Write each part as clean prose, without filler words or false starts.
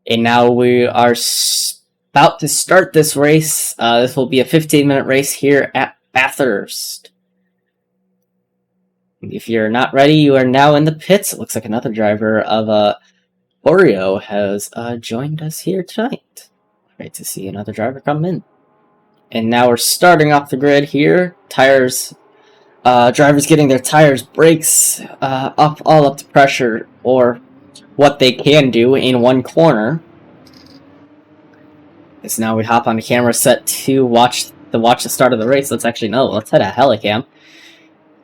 And now we are about to start this race. This will be a 15-minute race here at Bathurst. If you're not ready, you are now in the pits. It looks like another driver of Oreo has joined us here tonight. Great to see another driver come in. And now we're starting off the grid here. Tires, drivers getting their tires, brakes all up to pressure, or what they can do in one corner. So now we hop on the camera set to watch the start of the race. Let's head a helicam.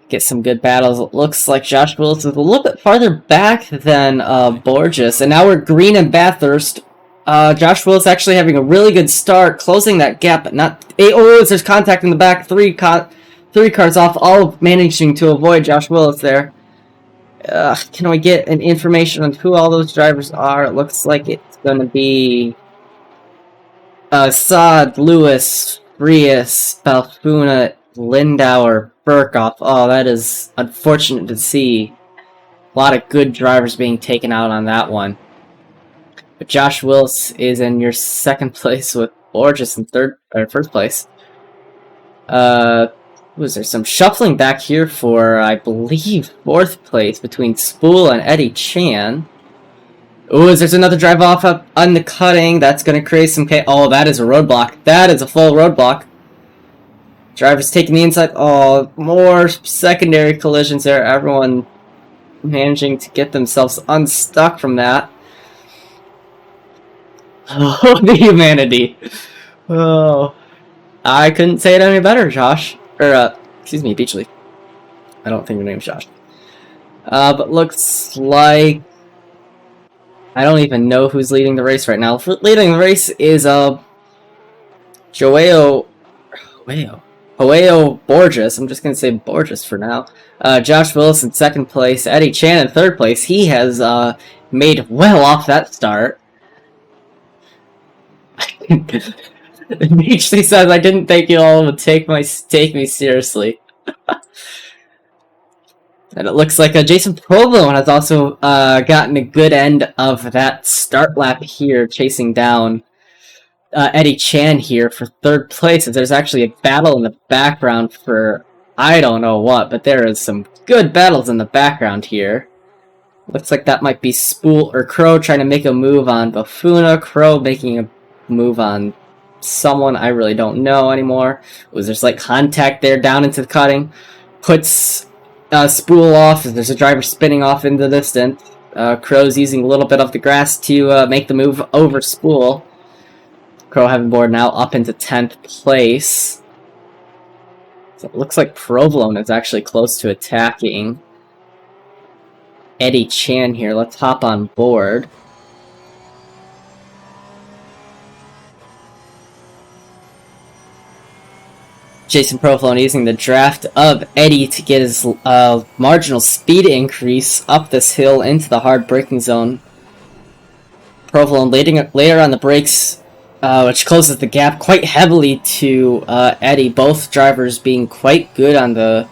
Get some good battles. It looks like Josh Willis is a little bit farther back than Borges. And now we're green in Bathurst. Josh Willis actually having a really good start, closing that gap, but not... there's contact in the back. Three cars off, all managing to avoid Josh Willis there. Can we get an information on who all those drivers are? It looks like it's going to be... Saad, Lewis, Frias, Balfuna, Lindauer, Burkoff. Oh, that is unfortunate to see. A lot of good drivers being taken out on that one. But Josh Willis is in your second place with Borges in first place. Was there some shuffling back here for, I believe, fourth place between Spool and Eddie Chan? Ooh, there's another drive off up on the cutting. That's going to create some chaos. Oh, that is a roadblock. That is a full roadblock. Drivers taking the inside. Oh, more secondary collisions there. Everyone managing to get themselves unstuck from that. Oh, the humanity. Oh, I couldn't say it any better, Josh. Excuse me, Beachley. I don't think your name's Josh. But looks like... I don't even know who's leading the race right now. Leading the race is Joao Borges. I'm just going to say Borges for now. Josh Willis in second place. Eddie Chan in third place. He has made well off that start. Beachley says, I didn't think you all would take me seriously. And it looks like Jason Provolone has also gotten a good end of that start lap here, chasing down Eddie Chan here for third place. There's actually a battle in the background for I don't know what, but there is some good battles in the background here. Looks like that might be Spool or Crow trying to make a move on Bafuna. Crow making a move on someone I really don't know anymore. There's like contact there down into the cutting. Puts... Spool off. There's a driver spinning off in the distance. Crow's using a little bit of the grass to make the move over Spool. Crow having board now up into 10th place. So it looks like Provolone is actually close to attacking Eddie Chan here. Let's hop on board. Jason Provolone using the draft of Eddie to get his marginal speed increase up this hill into the hard braking zone. Provolone later on the brakes, which closes the gap quite heavily to Eddie. Both drivers being quite good on the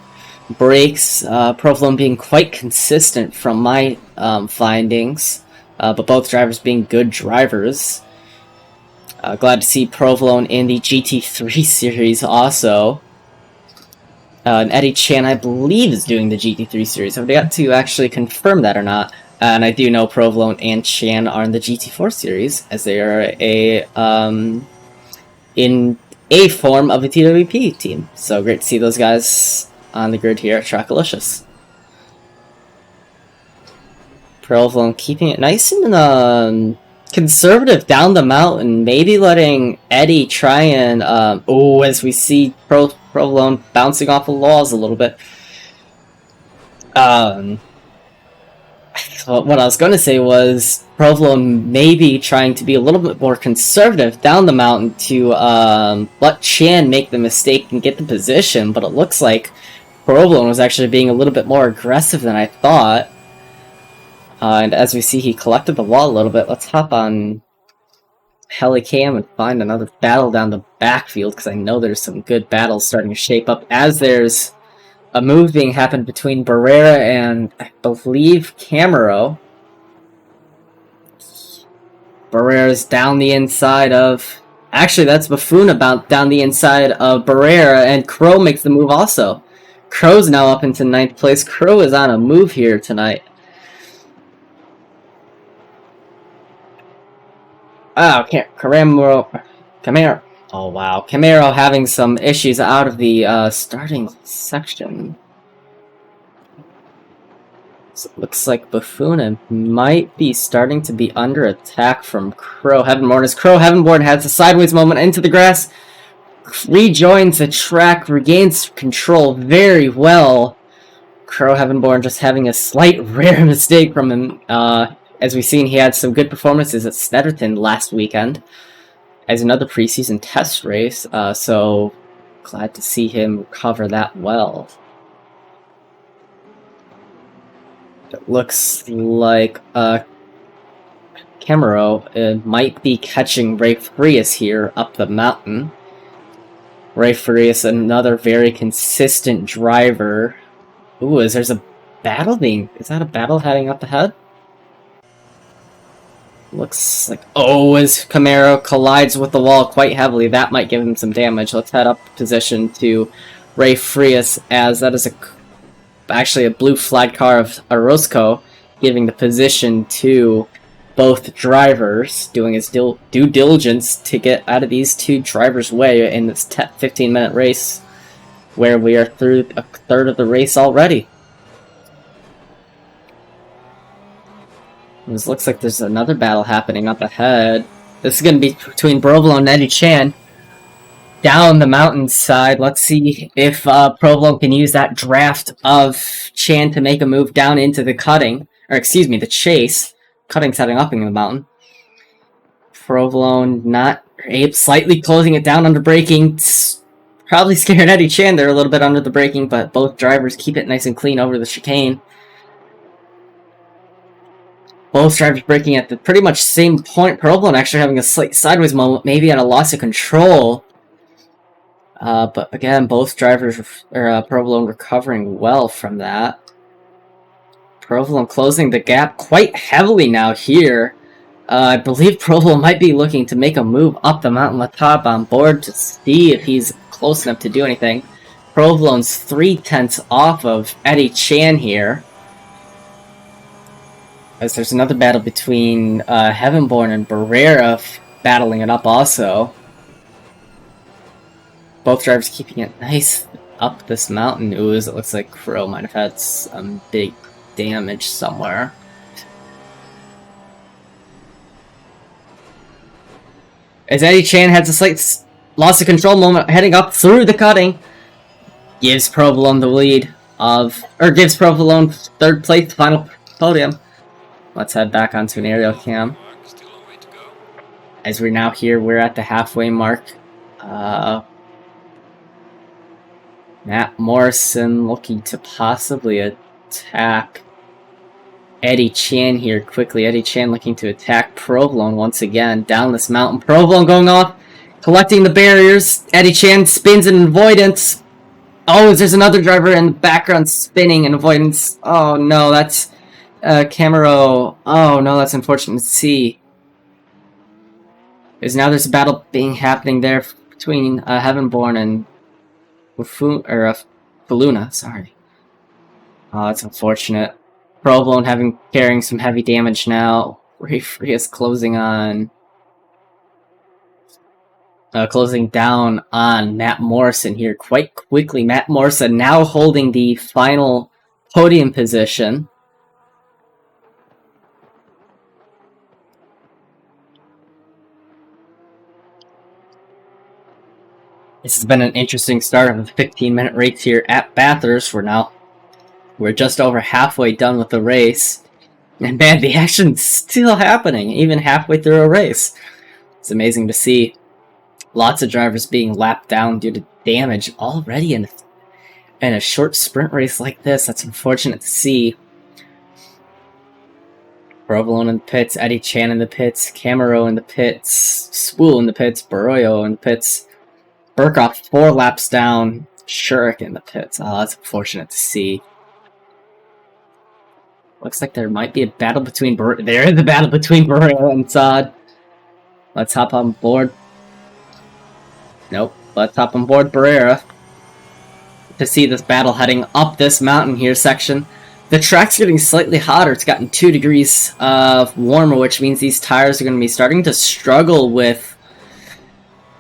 brakes. Provolone being quite consistent from my findings, but both drivers being good drivers. Glad to see Provolone in the GT3 series also. And Eddie Chan, I believe, is doing the GT3 series. I've got to actually confirm that or not. And I do know Provolone and Chan are in the GT4 series, as they are in a form of a TWP team. So great to see those guys on the grid here at Trackalicious. Provolone keeping it nice and conservative down the mountain, maybe letting Eddie try and as we see Provolone bouncing off the walls a little bit. What I was going to say was Provolone maybe trying to be a little bit more conservative down the mountain to let Chan make the mistake and get the position, but it looks like Provolone was actually being a little bit more aggressive than I thought. And as we see, he collected the wall a little bit. Let's hop on Helicam and find another battle down the backfield, because I know there's some good battles starting to shape up, as there's a move being happened between Barrera and, I believe, Camaro. Barrera's down the inside of... Actually, that's Buffoon about down the inside of Barrera, and Crow makes the move also. Crow's now up into 9th place. Crow is on a move here tonight. Oh, Camaro. Oh, wow. Camaro having some issues out of the starting section. So it looks like Buffoon might be starting to be under attack from Crow. Heavenborn as Crow Heavenborn has a sideways moment into the grass. Rejoins the track, regains control very well. Crow Heavenborn just having a slight rare mistake from him. As we've seen, he had some good performances at Snetterton last weekend as another preseason test race. So glad to see him recover that well. It looks like Camaro might be catching Ray Frias here up the mountain. Ray Frias, another very consistent driver. Ooh, there's a battle being... Is that a battle heading up ahead? Looks like... Oh, as Camaro collides with the wall quite heavily, that might give him some damage. Let's head up position to Ray Frias, as that is actually a blue flag car of Orozco, giving the position to both drivers, doing his due diligence to get out of these two drivers' way in this 15-minute race, where we are through a third of the race already. This looks like there's another battle happening up ahead. This is going to be between Provolone and Eddie Chan. Down the mountainside, let's see if Provolone can use that draft of Chan to make a move down into the cutting. Or excuse me, the chase. Cutting's heading up in the mountain. Provolone not... Abe slightly closing it down under braking. Probably scaring Eddie Chan there a little bit under the braking, but both drivers keep it nice and clean over the chicane. Both drivers braking at the pretty much same point. Provolone actually having a slight sideways moment, maybe at a loss of control. But again, both drivers, Provolone recovering well from that. Provolone closing the gap quite heavily now here. I believe Provolone might be looking to make a move up the mountain. Let's hop on board to see if he's close enough to do anything. Provolone's 3/10 off of Eddie Chan here. As there's another battle between Heavenborn and Barrera battling it up also. Both drivers keeping it nice up this mountain. Ooh, it looks like Crow might have had some big damage somewhere. As Eddie Chan has a slight loss of control moment heading up through the cutting, gives Provolone the lead of, or gives Provolone third place, final podium. Let's head back onto an aerial cam. As we're now here, we're at the halfway mark. Matt Morrison looking to possibly attack Eddie Chan here quickly. Eddie Chan looking to attack Provolone once again down this mountain. Provolone going off, collecting the barriers. Eddie Chan spins in avoidance. Oh, there's another driver in the background spinning in avoidance. Oh no, that's Camaro. Oh no, that's unfortunate to see. There's a battle happening there between Heavenborn and Faluna, sorry. Oh, that's unfortunate. Provolone carrying some heavy damage now. Ray Frias closing down on Matt Morrison here quite quickly. Matt Morrison now holding the final podium position. This has been an interesting start of a 15-minute race here at Bathurst. We're just over halfway done with the race. And man, the action's still happening, even halfway through a race. It's amazing to see. Lots of drivers being lapped down due to damage already in a short sprint race like this. That's unfortunate to see. Provolone in the pits, Eddie Chan in the pits, Camaro in the pits, Spool in the pits, Barroyo in the pits, Burkhoff 4 laps down, Shurik in the pits. Oh, that's unfortunate to see. Looks like there might be a battle between There is a battle between Barroyo and Saad. Let's hop on board. Nope. Let's hop on board Barrera to see this battle heading up this mountain here section. The track's getting slightly hotter. It's gotten 2 degrees warmer, which means these tires are going to be starting to struggle with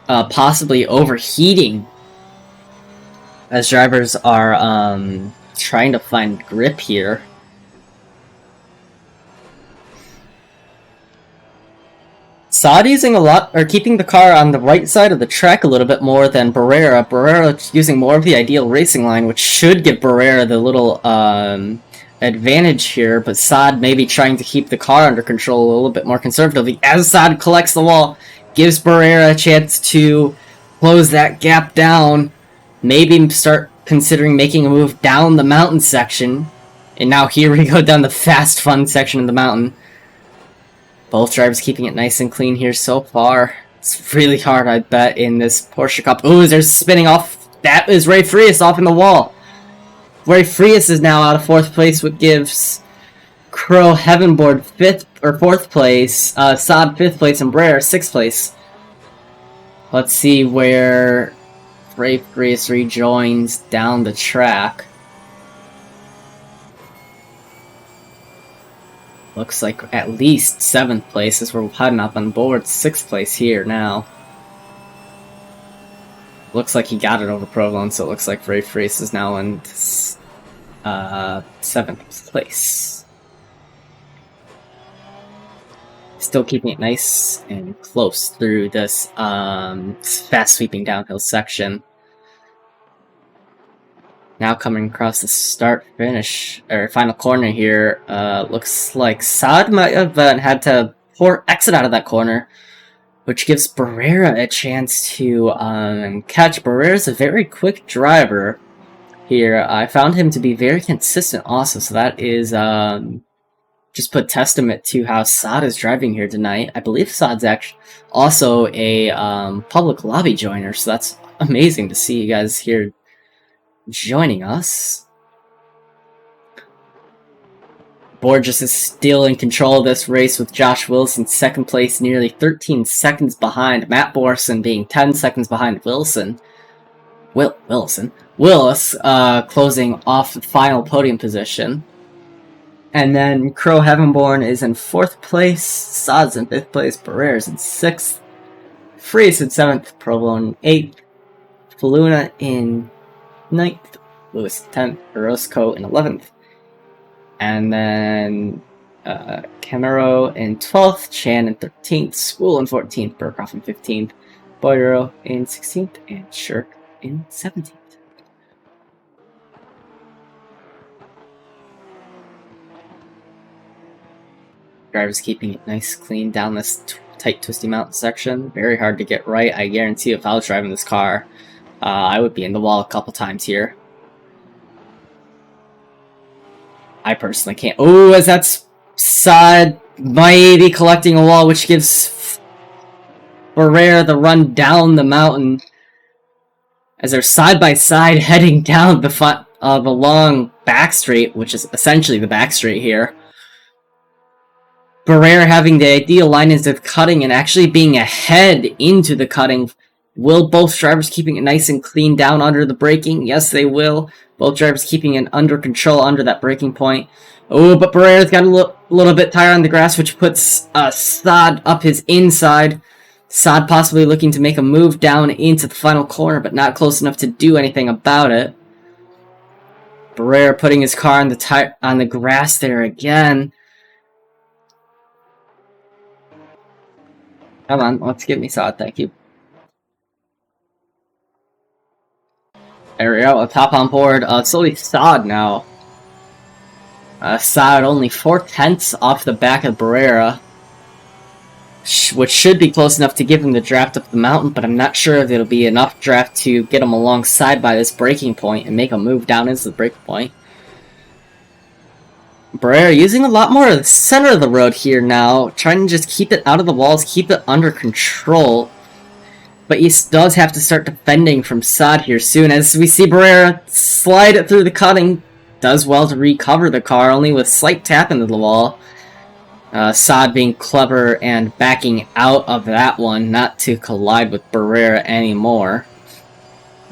possibly overheating as drivers are trying to find grip here. Saad using a lot, or keeping the car on the right side of the track a little bit more than Barrera. Barrera using more of the ideal racing line, which should give Barrera the little advantage here, but Saad maybe trying to keep the car under control a little bit more conservatively. As Saad collects the wall, gives Barrera a chance to close that gap down, maybe start considering making a move down the mountain section. And now here we go down the fast, fun section of the mountain. Both drivers keeping it nice and clean here so far. It's really hard, I bet, in this Porsche Cup. Ooh, they're spinning off. That is Ray Frias off in the wall. Ray Frias is now out of 4th place, which gives Crow Heavenboard 5th or 4th place, Saad 5th place, and Barrera 6th place. Let's see where Ray Frias rejoins down the track. Looks like at least 7th place as we're heading up on board. 6th place here now. Looks like he got it over Provolone, so it looks like Ray Frias is now in 7th place. Still keeping it nice and close through this fast sweeping downhill section. Now coming across the start-finish, or final corner here, looks like Saad might have had to exit out of that corner, which gives Barrera a chance to catch. Barrera's a very quick driver here. I found him to be very consistent also, so that is just put testament to how Saad is driving here tonight. I believe Saad's actually also a public lobby joiner, so that's amazing to see you guys here joining us. Borges is still in control of this race with Josh Wilson 2nd place, nearly 13 seconds behind. Matt Borson being 10 seconds behind Willis closing off the final podium position. And then Crow Heavenborn is in 4th place, Saad's in 5th place, Barrera's in 6th, Frias in 7th, Provolone in 8th, Faluna in 9th, Lewis 10th, Orozco in 11th, and then Camaro in 12th, Chan in 13th, Spool in 14th, Burkhoff in 15th, Boyero in 16th, and Shirk in 17th. Drivers keeping it nice, clean down this tight, twisty mountain section. Very hard to get right. I guarantee if I was driving this car, I would be in the wall a couple times here. I personally can't. Oh, as that's Saad maybe collecting a wall, which gives Barrera the run down the mountain. As they're side by side heading down the front of a long back straight, which is essentially the back straight here. Barrera having the ideal line into the cutting and actually being ahead into the cutting. Will both drivers keeping it nice and clean down under the braking? Yes, they will. Both drivers keeping it under control under that braking point. Oh, but Barrera's got a little bit tighter on the grass, which puts Saad up his inside. Saad possibly looking to make a move down into the final corner, but not close enough to do anything about it. Barrera putting his car on the grass there again. Come on, let's get me Saad, thank you. There we go, a top on board. Slowly Saad now. Saad only 4/10 off the back of Barrera, which should be close enough to give him the draft up the mountain, but I'm not sure if it'll be enough draft to get him alongside by this braking point and make a move down into the braking point. Barrera using a lot more of the center of the road here now, trying to just keep it out of the walls, keep it under control. But he does have to start defending from Saad here soon, as we see Barrera slide it through the cutting. Does well to recover the car, only with slight tap into the wall. Saad being clever and backing out of that one, not to collide with Barrera anymore.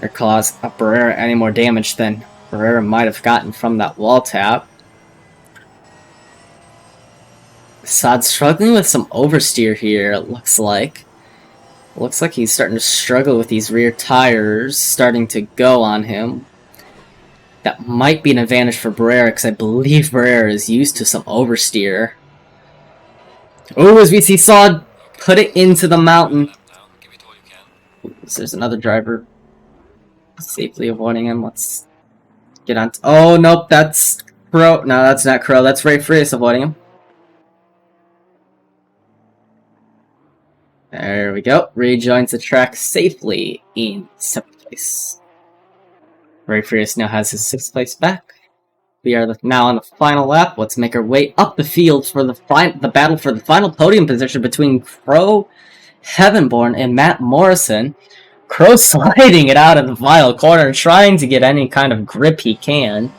Or cause Barrera any more damage than Barrera might have gotten from that wall tap. Saad struggling with some oversteer here, it looks like. Looks like he's starting to struggle with these rear tires starting to go on him. That might be an advantage for Barrera, because I believe Barrera is used to some oversteer. Oh, as we see Saad put it into the mountain. So there's another driver safely avoiding him. Let's get on. Oh, nope, that's Crow. No, that's not Crow. That's Ray Frias avoiding him. There we go. Rejoins the track safely in 7th place. Ray Frias now has his 6th place back. We are now on the final lap. Let's make our way up the field for the battle for the final podium position between Crow Heavenborn and Matt Morrison. Crow sliding it out of the final corner, trying to get any kind of grip he can.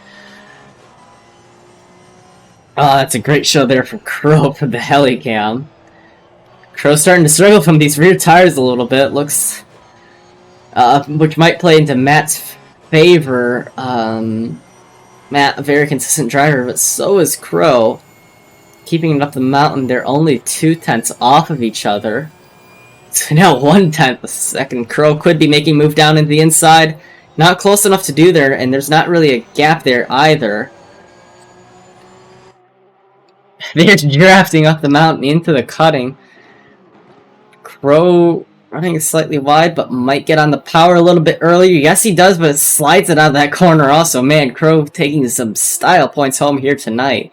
Oh, that's a great show there for Crow for the helicam. Crow starting to struggle from these rear tires a little bit. Looks, which might play into Matt's favor. Matt, a very consistent driver, but so is Crow. Keeping it up the mountain, they're only 0.2 off of each other. So now 1/10 a second. Crow could be making move down into the inside. Not close enough to do there, and there's not really a gap there either. They're drafting up the mountain into the cutting. Crow running slightly wide, but might get on the power a little bit earlier. Yes, he does, but it slides it out of that corner also. Man, Crow taking some style points home here tonight.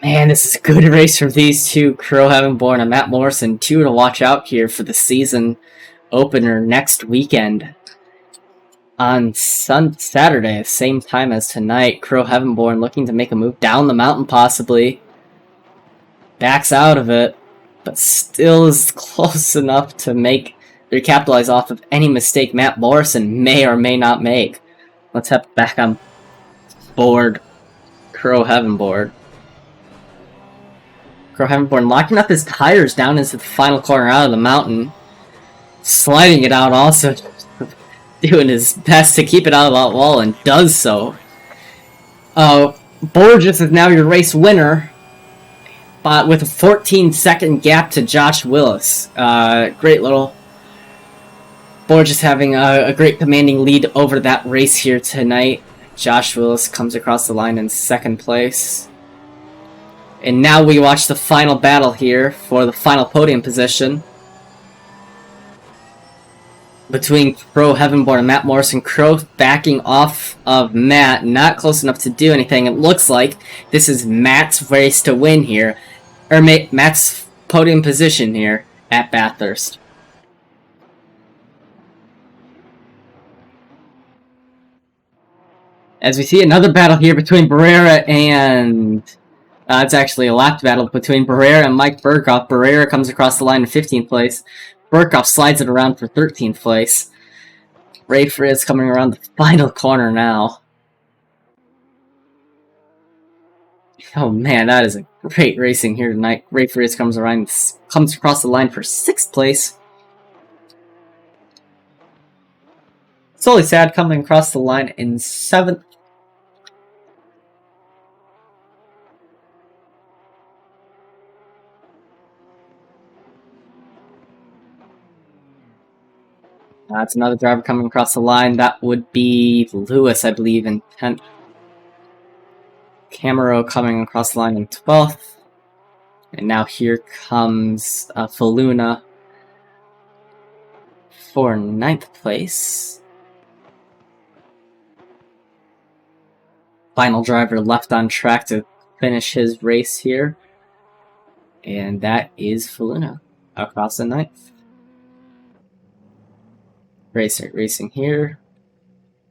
Man, this is a good race from these two. Crow Heavenborn and Matt Morrison, 2 to watch out here for the season opener next weekend. On Saturday, same time as tonight, Crow Heavenborn looking to make a move down the mountain possibly. Backs out of it, but still is close enough to capitalize off of any mistake Matt Morrison may or may not make. Let's have back on board Crow Heavenborn. Crow Heavenborn locking up his tires down into the final corner out of the mountain. Sliding it out also. Doing his best to keep it out of that wall and does so. Borges is now your race winner. But with a 14-second gap to Josh Willis. Great little... Borges having a great commanding lead over that race here tonight. Josh Willis comes across the line in 2nd place. And now we watch the final battle here for the final podium position. Between Crow Heavenborn and Matt Morrison. Crow backing off of Matt. Not close enough to do anything. It looks like this is Matt's race to win here. Or Matt's podium position here at Bathurst. As we see another battle here between Barrera and... it's actually a lap battle between Barrera and Mike Burkhoff. Barrera comes across the line in 15th place. Burkhoff slides it around for 13th place. Ray Frias coming around the final corner now. Oh man, that is a great racing here tonight. Ray Frias comes across the line for 6th place. Solely Sad coming across the line in 7th. That's another driver coming across the line. That would be Lewis, I believe, in 10th. Camaro coming across the line in 12th. And now here comes Faluna for 9th place. Final driver left on track to finish his race here. And that is Faluna across the 9th. Racing here.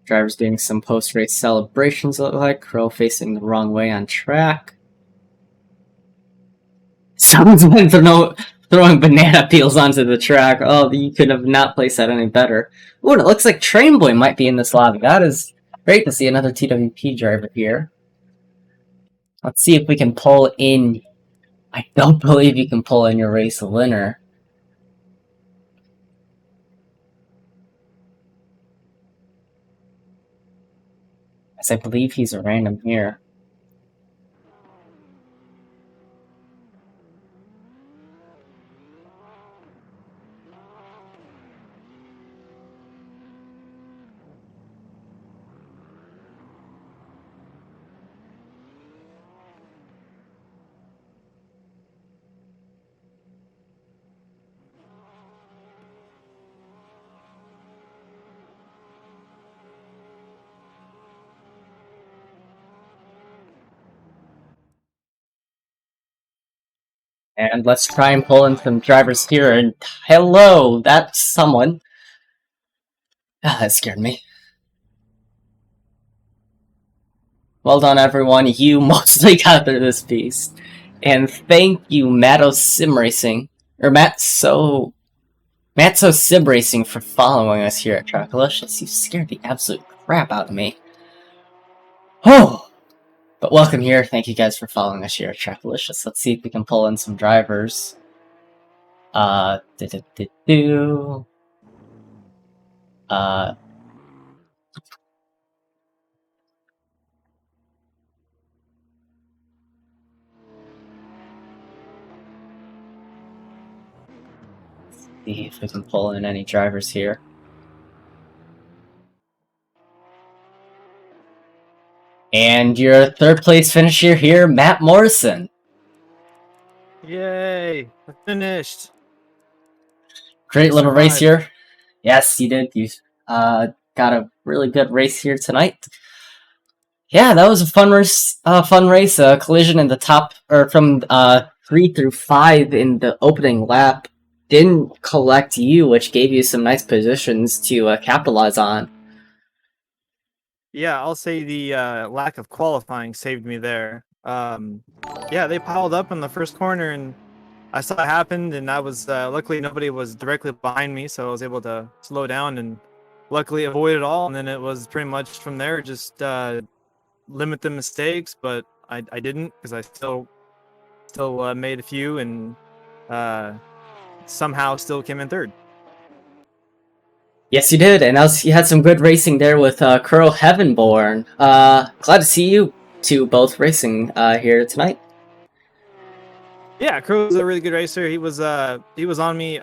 Drivers doing some post-race celebrations, look like. Crow facing the wrong way on track. Someone's been throwing banana peels onto the track. Oh, you could have not placed that any better. Ooh, and it looks like Trainboy might be in this lobby. That is great to see another TWP driver here. Let's see if we can pull in. I don't believe you can pull in your race winner. As I believe he's a random here. And let's try and pull in some drivers here. And hello, that's someone. Ah, that scared me. Well done, everyone. You mostly got through this piece. And thank you, Matto Sim Racing. Or Matso Sim Racing for following us here at Trackalicious. You scared the absolute crap out of me. Oh! But welcome here. Thank you guys for following us here at Trackalicious. Let's see if we can pull in some drivers. See if we can pull in any drivers here. And your third place finisher here, Matt Morrison. Yay! I finished. Great little race here. Yes, you did. You got a really good race here tonight. Yeah, that was a fun race. Collision in the top, or from 3 through 5 in the opening lap didn't collect you, which gave you some nice positions to capitalize on. Yeah, I'll say the lack of qualifying saved me there. Yeah, they piled up in the first corner, and I saw it happened, and I was luckily nobody was directly behind me, so I was able to slow down and luckily avoid it all. And then it was pretty much from there, just limit the mistakes, but I didn't, because I still made a few, and somehow still came in third. Yes, you did, and you had some good racing there with Curl Heavenborn. Glad to see you two both racing here tonight. Yeah, Crow was a really good racer. He was on me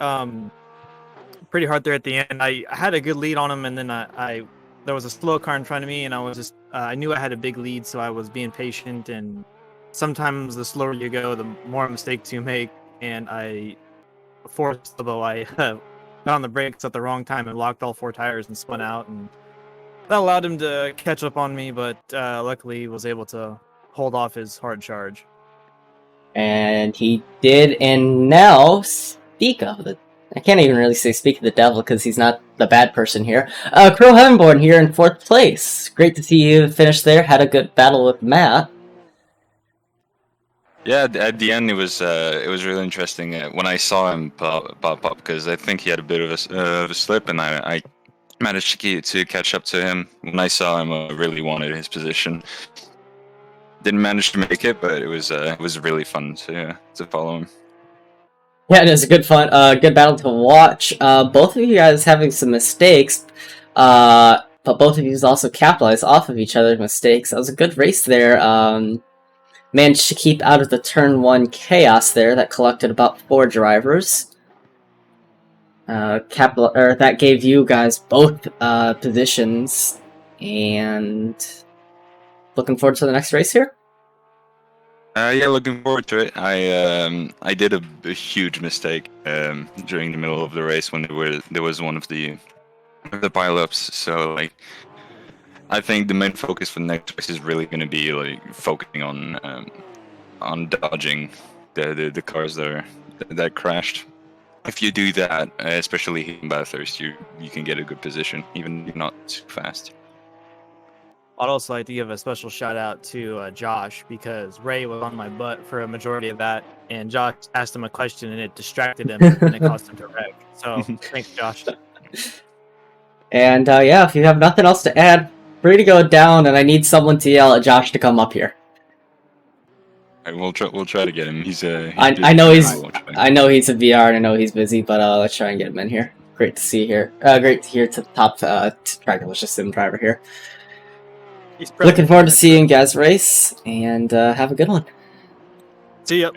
pretty hard there at the end. I had a good lead on him, and then I there was a slow car in front of me, and I was just I knew I had a big lead, so I was being patient. And sometimes the slower you go, the more mistakes you make. And I forced, although I got on the brakes at the wrong time and locked all 4 tires and spun out, and that allowed him to catch up on me. But luckily, was able to hold off his hard charge. And he did, and now, speak of the... I can't even really say speak of the devil, because he's not the bad person here. Crow Heavenborn here in 4th place. Great to see you finish there. Had a good battle with Matt. Yeah, at the end it was really interesting when I saw him pop up, because I think he had a bit of a slip, and I managed to catch up to him. When I saw him, I really wanted his position. Didn't manage to make it, but it was really fun to follow him. Yeah, it is a good good battle to watch. Both of you guys having some mistakes, but both of you also capitalized off of each other's mistakes. That was a good race there. Managed to keep out of the turn 1 chaos there that collected about 4 drivers. That gave you guys both positions, and looking forward to the next race here. Yeah, looking forward to it. I did a huge mistake during the middle of the race when there was one of the pileups. So like, I think the main focus for the next race is really going to be like focusing on dodging the cars that crashed. If you do that, especially in Bathurst, you can get a good position, even if you're not too fast. I'd also like to give a special shout out to Josh, because Ray was on my butt for a majority of that, and Josh asked him a question and it distracted him and it caused him to wreck. So thanks, Josh. And yeah, if you have nothing else to add, free to go down, and I need someone to yell at Josh to come up here. Alright, we'll try to get him. He's I know busy, he's so we'll try. I know he's a VR and I know he's busy, but let's try and get him in here. Great to see here. Great to hear to the top Dragonlicious Sim driver here. He's Looking forward to seeing you guys race and have a good one. See ya.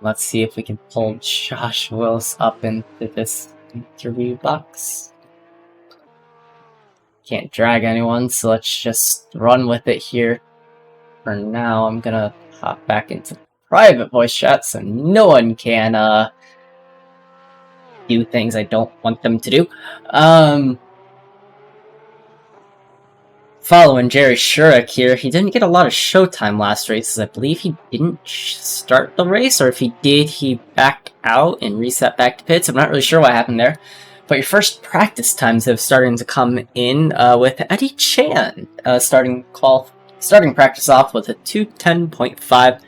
Let's see if we can pull Josh Wills up into this interview box. Can't drag anyone, so let's just run with it here. For now, I'm gonna hop back into private voice chat so no one can do things I don't want them to do. Following Jerry Shurik here, he didn't get a lot of showtime last race, as I believe he didn't start the race, or if he did, he backed out and reset back to pits. I'm not really sure what happened there. But your first practice times have started to come in with Eddie Chan starting practice off with a 2:10.5.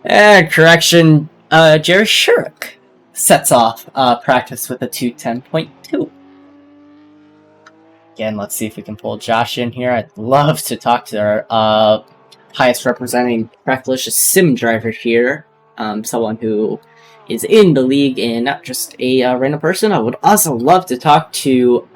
And correction, Jerry Shurik sets off practice with a 2:10.2. Again, let's see if we can pull Josh in here. I'd love to talk to our highest representing Dragonlicious Sim driver here. Someone who is in the league and not just a random person. I would also love to talk to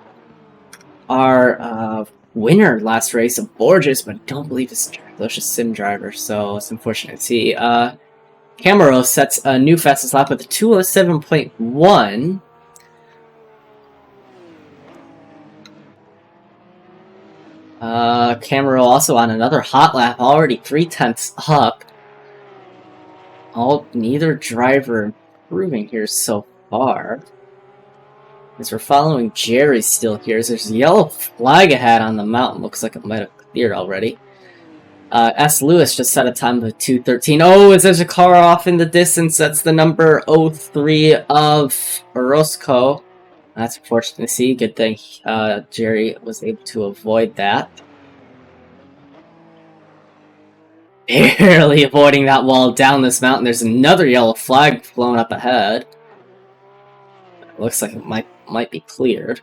our winner last race of Borges, but I don't believe it's a Dragonlicious Sim driver, so it's unfortunate to see. Camaro sets a new fastest lap with a 2:07.1. Camaro also on another hot lap, already 3/10 up. Neither driver improving here so far. As we're following Jerry still here, there's a yellow flag ahead on the mountain. Looks like it might have cleared already. S. Lewis just set a time of 2:13. Oh, is there's a car off in the distance? That's the number 03 of Orozco. That's unfortunate to see. Good thing Jerry was able to avoid that. Barely avoiding that wall down this mountain. There's another yellow flag flown up ahead. It looks like it might be cleared.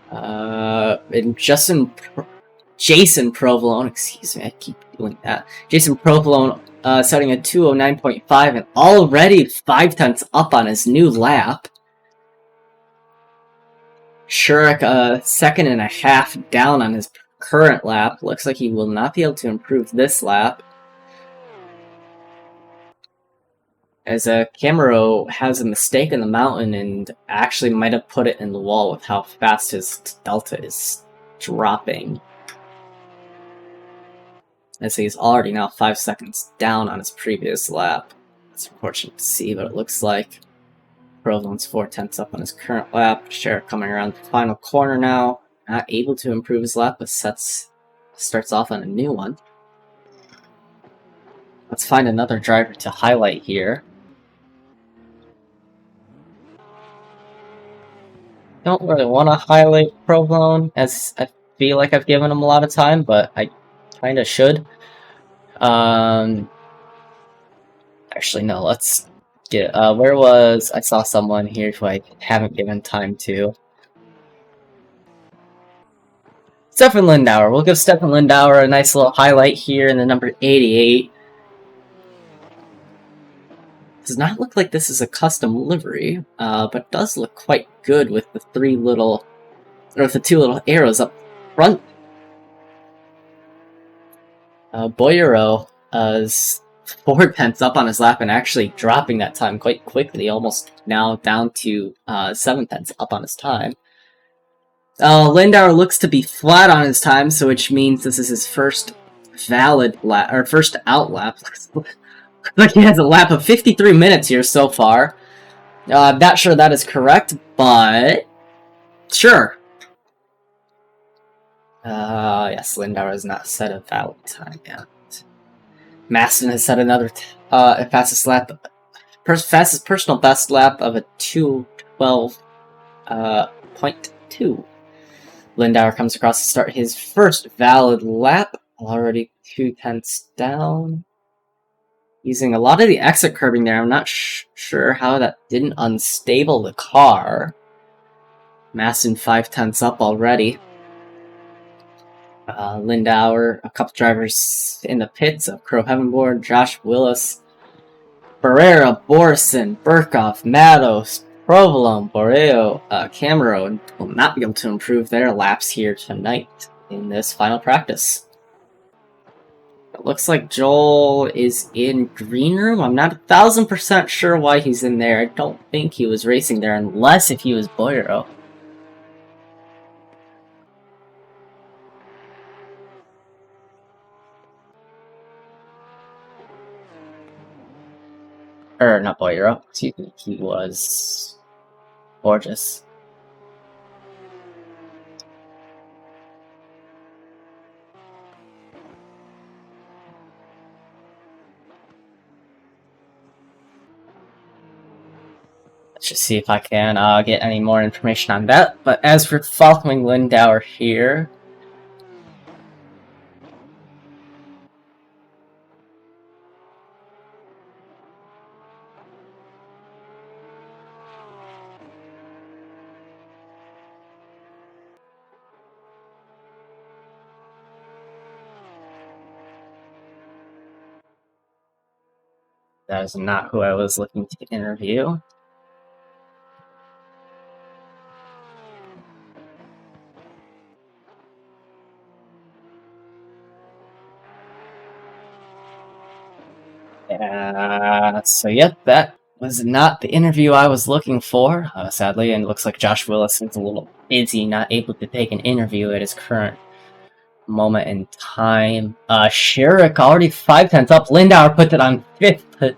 And Jason Provolone, excuse me, I keep doing that. Jason Provolone setting a 2:09.5 and already 5/10 up on his new lap. Shurik, second and a half down on his current lap. Looks like he will not be able to improve this lap. As Camaro has a mistake in the mountain and actually might have put it in the wall with how fast his delta is dropping. As he's already now 5 seconds down on his previous lap. It's unfortunate to see, but it looks like Provolone's 4/10 up on his current lap. Shurik coming around the final corner now. Not able to improve his lap, but starts off on a new one. Let's find another driver to highlight here. Don't really want to highlight Provolone, as I feel like I've given him a lot of time, but I kind of should. Actually, no, let's get, I saw someone here who I haven't given time to. Stefan Lindauer. We'll give Stefan Lindauer a nice little highlight here in the number 88. Does not look like this is a custom livery, but does look quite good with the two little arrows up front. Boyero is 4/10 up on his lap and actually dropping that time quite quickly, almost now down to 7/10 up on his time. Lindauer looks to be flat on his time, so which means this is his first valid lap, or first out lap. Like he has a lap of 53 minutes here so far. Not sure that is correct, but sure. Yes, Lindauer has not set a valid time yet. Maston has set another fastest personal best lap of a 2:12.2. Lindauer comes across to start his first valid lap, already 2/10 down. Using a lot of the exit curbing there. I'm not sure how that didn't unstable the car. Maston 5/10 up already. Lindauer, a couple drivers in the pits of Crow Heavenboard, Josh Willis, Barrera, Borison, Burkhoff, Matos, Provolone, Borreo, Camero will not be able to improve their laps here tonight in this final practice. It looks like Joel is in green room. I'm not 1000% sure why he's in there. I don't think he was racing there unless if he was Boyero. Or not Boyero, excuse me, he was Gorgeous. Let's just see if I can get any more information on that. But as for following Lindauer here, that is not who I was looking to interview. So yep, that was not the interview I was looking for, sadly, and it looks like Josh Willis is a little busy, not able to take an interview at his current moment in time. Sherrick already 5/10 up. Lindauer puts it on 5th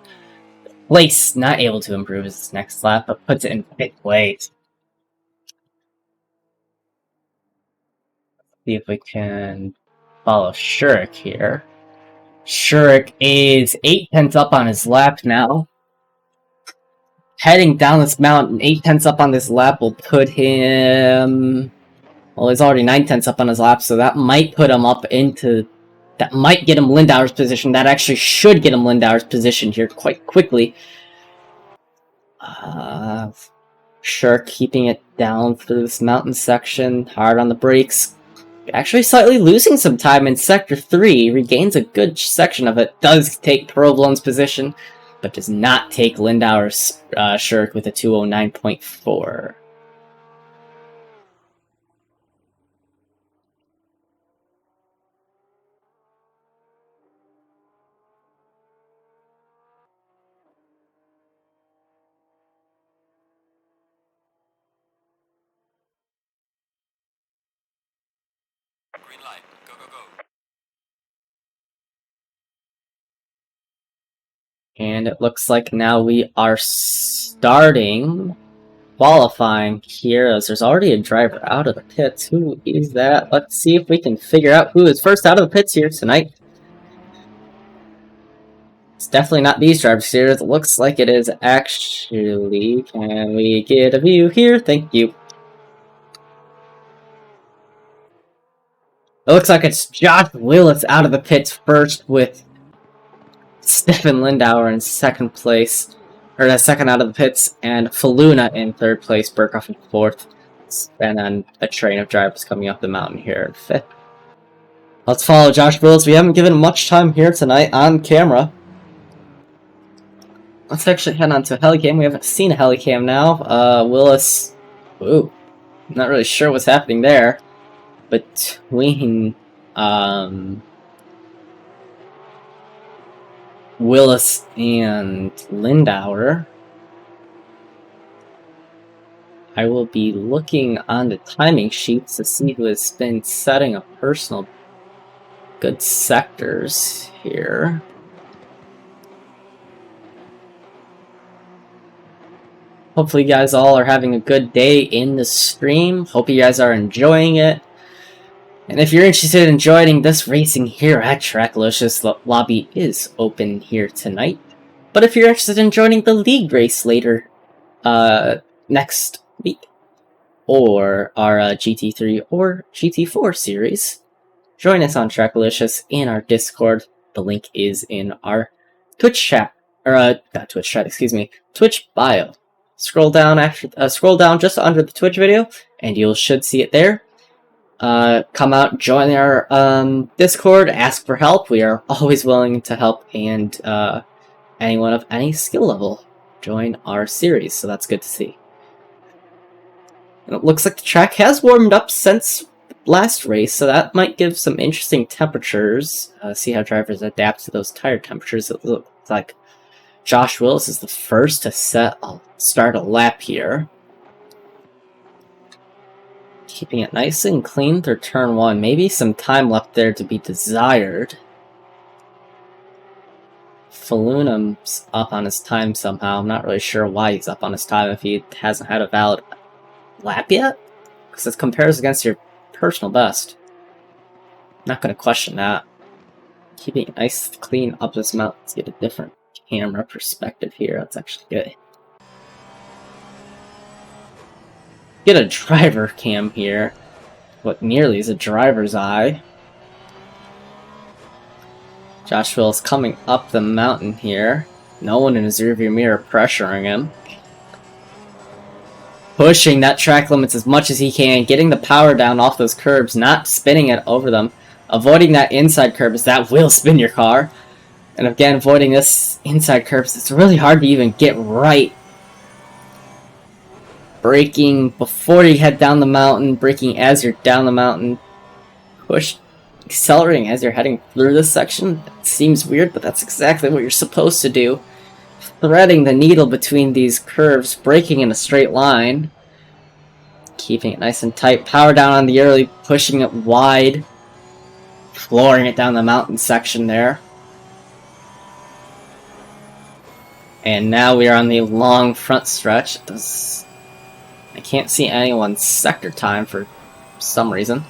place, not able to improve his next lap, but puts it in 5th place. See if we can follow Sherrick here. Sherrick is 8/10 up on his lap now. Heading down this mountain, 8/10 up on this lap will put him... Well, he's already 9/10 up on his lap, so that might put him up into... That might get him Lindauer's position. That actually should get him Lindauer's position here quite quickly. Sure, keeping it down through this mountain section. Hard on the brakes. Actually slightly losing some time in Sector 3. Regains a good section of it. Does take Provolone's position, but does not take Lindauer's Shirk with a 209.4. Green light. Go, go, go. And it looks like now we are starting qualifying here, as there's already a driver out of the pits. Who is that? Let's see if we can figure out who is first out of the pits here tonight. It's definitely not these drivers here. It looks like it is actually... Can we get a view here? Thank you. It looks like it's Josh Willis out of the pits first, with Stefan Lindauer in second place, or second out of the pits, and Faluna in third place, Burkhoff in fourth, and then a train of drivers coming up the mountain here in fifth. Let's follow Josh Willis. We haven't given him much time here tonight on camera. Let's actually head on to a helicam. We haven't seen a helicam now. Willis... Ooh. Not really sure what's happening there. Between Willis and Lindauer, I will be looking on the timing sheets to see who has been setting up personal good sectors here. Hopefully you guys all are having a good day in the stream. Hope you guys are enjoying it. And if you're interested in joining this racing here at Tracklicious, the lobby is open here tonight. But if you're interested in joining the league race later next week, or our GT3 or GT4 series, join us on Tracklicious in our Discord. The link is in our Twitch chat, or not Twitch chat, excuse me, Twitch bio. Scroll down just under the Twitch video, and you should see it there. come out, join our Discord, ask for help. We are always willing to help, and anyone of any skill level join our series, so that's good to see. And it looks like the track has warmed up since last race, so that might give some interesting temperatures. See how drivers adapt to those tire temperatures. It looks like Josh Willis is the first to start a lap here. Keeping it nice and clean through turn 1. Maybe some time left there to be desired. Falunum's up on his time somehow. I'm not really sure why he's up on his time if he hasn't had a valid lap yet, because it compares against your personal best. Not going to question that. Keeping it nice, clean up this mountain. Let's get a different camera perspective here. That's actually good. Get a driver cam here. What nearly is a driver's eye. Josh Willis coming up the mountain here. No one in his rearview mirror pressuring him. Pushing that track limits as much as he can, getting the power down off those curbs, not spinning it over them, avoiding that inside curb, as that will spin your car. And again, avoiding this inside curbs, it's really hard to even get right. Braking before you head down the mountain, braking as you're down the mountain, accelerating as you're heading through this section. It seems weird, but that's exactly what you're supposed to do. Threading the needle between these curves, braking in a straight line, keeping it nice and tight, power down on the early, pushing it wide, flooring it down the mountain section there. And now we are on the long front stretch. I can't see anyone's sector time for some reason.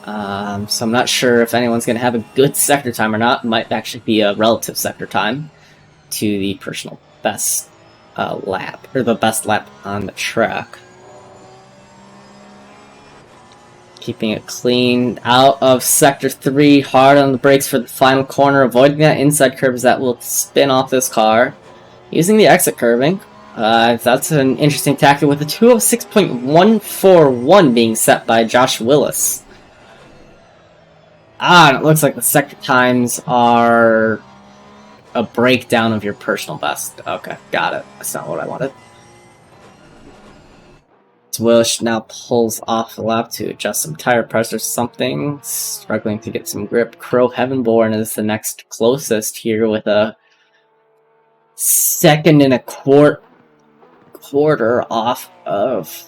So I'm not sure if anyone's going to have a good sector time or not. It might actually be a relative sector time to the personal best lap, or the best lap on the track. Keeping it clean, out of sector 3, hard on the brakes for the final corner, avoiding that inside curves that will spin off this car. Using the exit curving. That's an interesting tactic with a 206.141 being set by Josh Willis. And it looks like the sector times are a breakdown of your personal best. Okay, got it. That's not what I wanted. Willis now pulls off the lap to adjust some tire pressure or something. Struggling to get some grip. Crow Heavenborn is the next closest here with a 2.25 quarter off of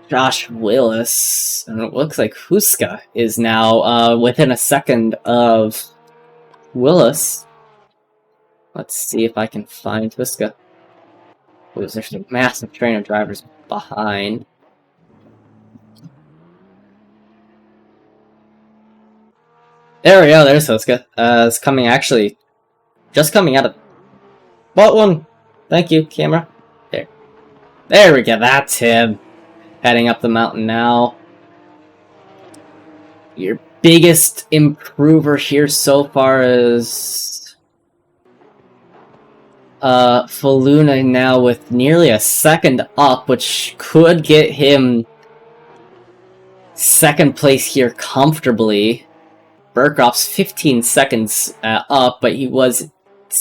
Josh Willis, and it looks like Huska is now within a second of Willis. Let's see if I can find Huska. There's a massive train of drivers behind. There we go, there's Huska. It's coming, actually, just coming out of... What one? Thank you, camera. There we go, that's him. Heading up the mountain now. Your biggest improver here so far is Faluna now with nearly a second up, which could get him second place here comfortably. Burkhoff's 15 seconds up, but he was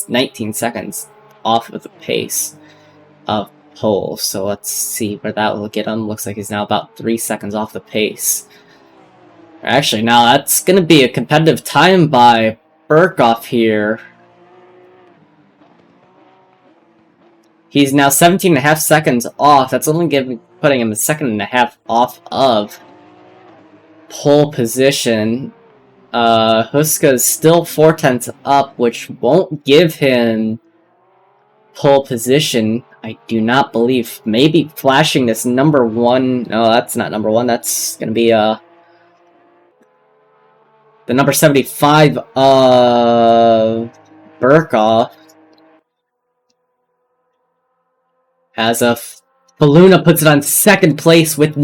19 seconds off of the pace of pole, so let's see where that will get him. Looks like he's now about 3 seconds off the pace. Actually, now that's going to be a competitive time by Burkhoff here. He's now 17.5 seconds off. That's only putting him a second and a half off of pole position. Huska is still 4/10 up, which won't give him pole position. I do not believe. Maybe flashing this number 1. No, that's not number 1. That's going to be the number 75 of Burkhoff. As Faluna puts it on second place with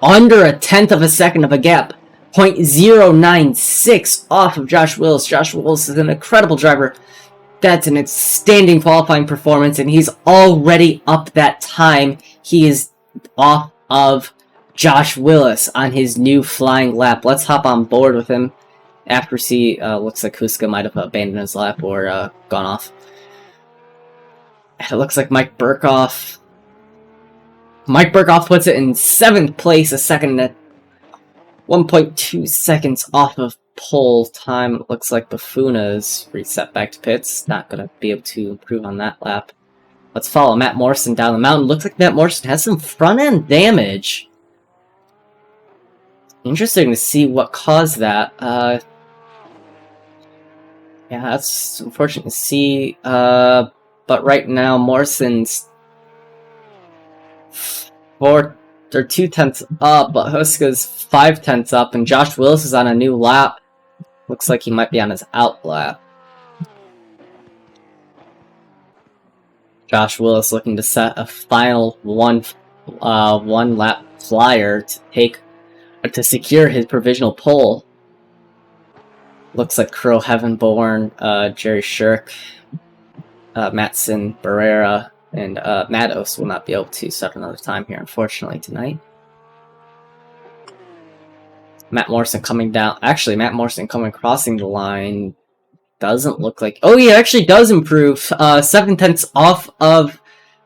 under a 1/10 of a second of a gap. 0.096 off of Josh Willis. Josh Willis is an incredible driver. That's an outstanding qualifying performance, and he's already up that time. He is off of Josh Willis on his new flying lap. Let's hop on board with him. Accuracy, looks like Huska might have abandoned his lap or gone off. It looks like Mike Burkhoff. Mike Burkhoff puts it in 7th place, a second at 1.2 seconds off of pole time. It looks like Bafuna is reset back to pits. Not going to be able to improve on that lap. Let's follow Matt Morrison down the mountain. Looks like Matt Morrison has some front-end damage. Interesting to see what caused that. Yeah, that's unfortunate to see. But right now, Morrison's 2/10 up, but Huska's 5/10 up, and Josh Willis is on a new lap. Looks like he might be on his out lap. Josh Willis looking to set a final one lap flyer to secure his provisional pole. Looks like Crow Heavenborn, Jerry Shirk, Matson, Barrera, and Matos will not be able to start another time here, unfortunately, tonight. Matt Morrison coming down. Actually, Matt Morrison crossing the line doesn't look like... Oh, he actually does improve. 7/10 off of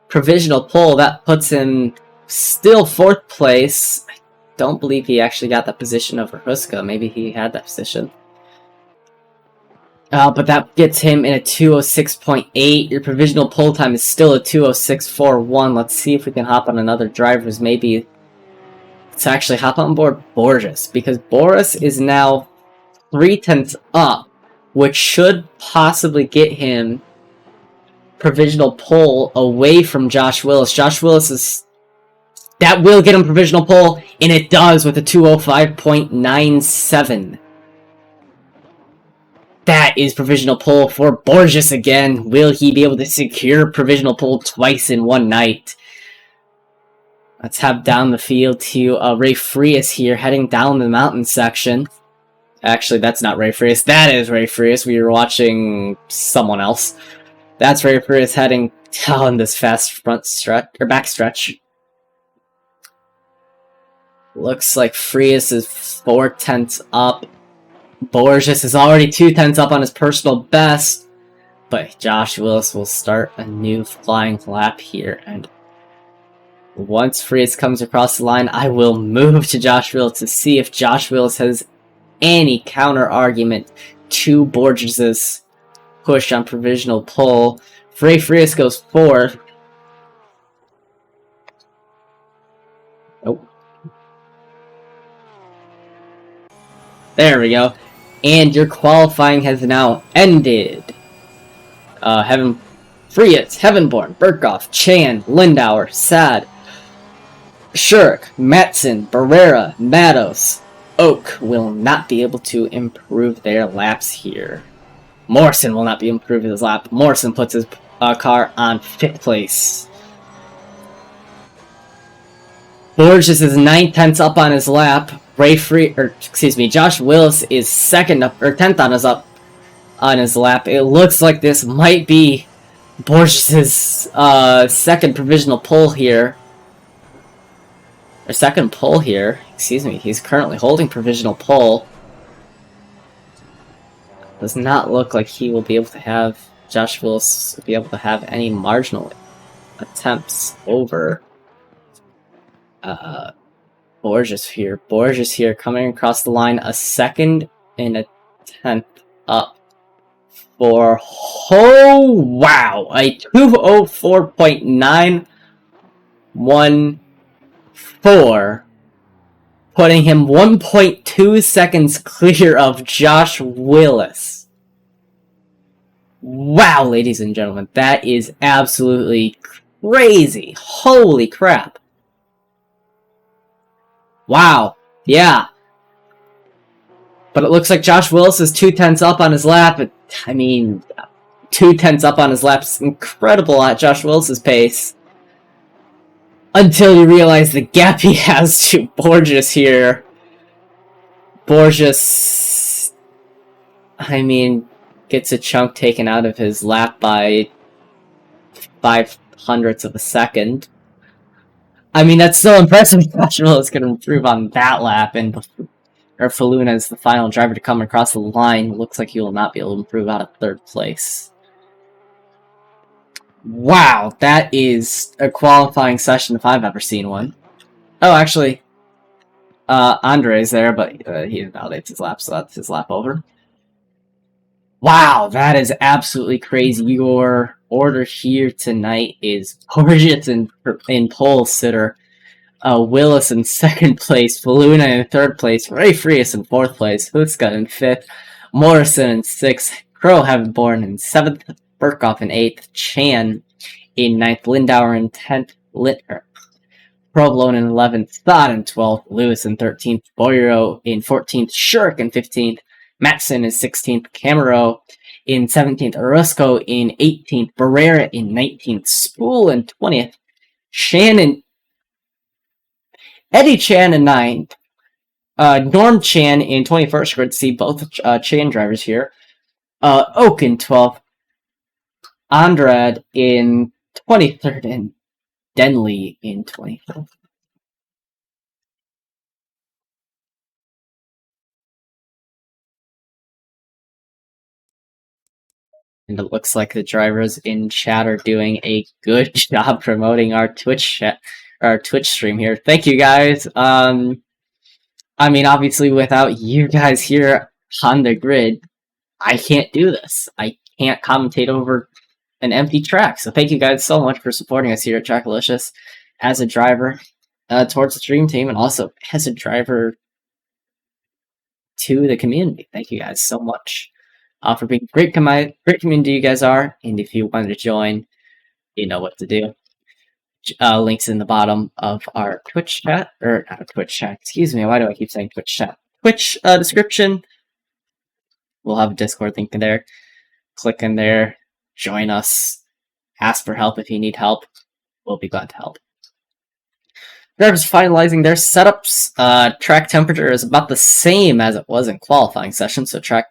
provisional pole. That puts him still 4th place. I don't believe he actually got that position over Huska. Maybe he had that position. But that gets him in a 2:06.8. Your provisional pole time is still a 2:06.41. Let's see if we can hop on another driver's. Maybe let's actually hop on board Borges, because Boris is now 3/10 up, which should possibly get him provisional pole away from Josh Willis. Josh Willis is... That will get him provisional pole, and it does with a 2:05.97. That is provisional pole for Borges again. Will he be able to secure provisional pole twice in one night? Let's head down the field to Ray Frias here, heading down the mountain section. Actually, that's not Ray Frias. That is Ray Frias. We were watching someone else. That's Ray Frias heading down this fast front stretch, or back stretch. Looks like Frias is 4/10 up. Borges is already 2/10 up on his personal best, but Josh Willis will start a new flying lap here, and once Frias comes across the line, I will move to Josh Willis to see if Josh Willis has any counter argument to Borges' push on provisional pole. Ray Frias goes 4th. Nope. There we go. And your qualifying has now ended. Frias, Heavenborn, Burkhoff, Chan, Lindauer, Sad, Shirk, Matson, Barrera, Matos, Oak will not be able to improve their laps here. Morrison will not be improving his lap. Morrison puts his car on 5th place. Borges is 9/10 up on his lap. Josh Willis is 2nd up, or 10th on his lap. It looks like this might be Borges' 2nd provisional pole here. Or 2nd pole here. Excuse me. He's currently holding provisional pole. Does not look like he will be able to have... Josh Willis will be able to have any marginal attempts over... Borges here. Borges here coming across the line, a 2nd and a 10th up for... Oh, wow! A 2:04.914, putting him 1.2 seconds clear of Josh Willis. Wow, ladies and gentlemen, that is absolutely crazy. Holy crap. Wow, yeah. But it looks like Josh Willis is 2/10 up on his lap. 2/10 up on his lap is incredible at Josh Willis's pace. Until you realize the gap he has to Borges here. Borges, gets a chunk taken out of his lap by 0.05 of a second. I mean, that's so impressive. Josh Willis can improve on that lap, and Faluna is the final driver to come across the line. Looks like he will not be able to improve out of third place. Wow, that is a qualifying session if I've ever seen one. Oh, actually, Andre's there, but he didn't validate his lap, so that's his lap over. Wow, that is absolutely crazy. Your order here tonight is Borges in pole sitter, Willis in second place, Faluna in third place, Ray Frias in fourth place, Hutska in fifth, Morrison in sixth, Crow Heavenborn in seventh, Burkhoff in eighth, Chan in ninth, Lindauer in 10th, Provolone in 11th, Thod in 12th, Lewis in 13th, Boyero in 14th, Shirk in 15th, Matson in 16th, Camero in 17th, Orozco in 18th, Barrera in 19th, Spool in 20th, Eddie Chan in 9th, Norm Chan in 21st. Good to see both Chan drivers here. Oak in 12th, Andrade in 23rd, and Denley in 24th. And it looks like the drivers in chat are doing a good job promoting our Twitch stream here. Thank you guys. I mean, obviously, without you guys here on the grid, I can't do this. I can't commentate over an empty track. So thank you guys so much for supporting us here at Trackalicious as a driver towards the stream team, and also as a driver to the community. Thank you guys so much for being great community you guys are. And if you wanted to join, you know what to do. Links in the bottom of our Twitch chat, or not a Twitch chat, excuse me, why do I keep saying Twitch chat? Twitch description. We'll have a Discord link in there. Click in there, join us, ask for help if you need help. We'll be glad to help. Drivers finalizing their setups. Track temperature is about the same as it was in qualifying session, so tire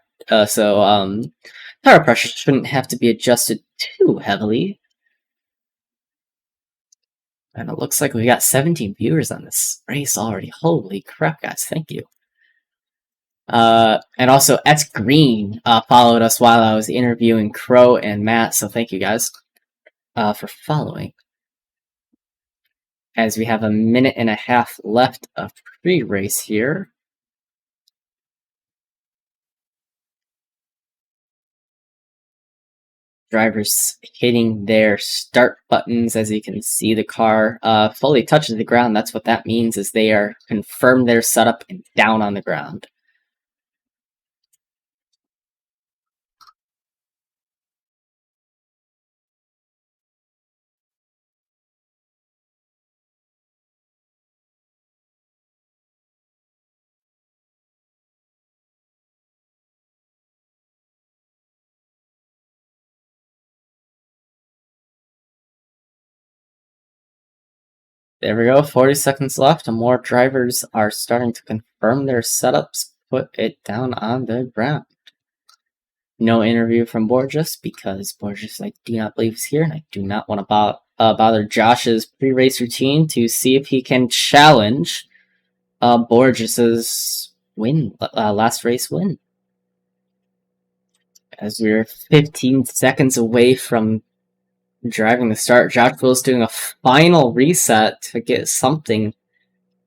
pressure shouldn't have to be adjusted too heavily. And it looks like we got 17 viewers on this race already. Holy crap, guys. Thank you. And also, S Green followed us while I was interviewing Crow and Matt, so thank you guys for following. As we have a minute and a half left of pre-race here. Drivers hitting their start buttons. As you can see, the car fully touches the ground. That's what that means, is they are confirmed their setup and down on the ground. There we go, 40 seconds left, and more drivers are starting to confirm their setups, put it down on the ground. No interview from Borges, because Borges, I do not believe, is here, and I do not want to bother Josh's pre-race routine to see if he can challenge Borges's last race win. As we're 15 seconds away from driving the start, Josh Will's doing a final reset to get something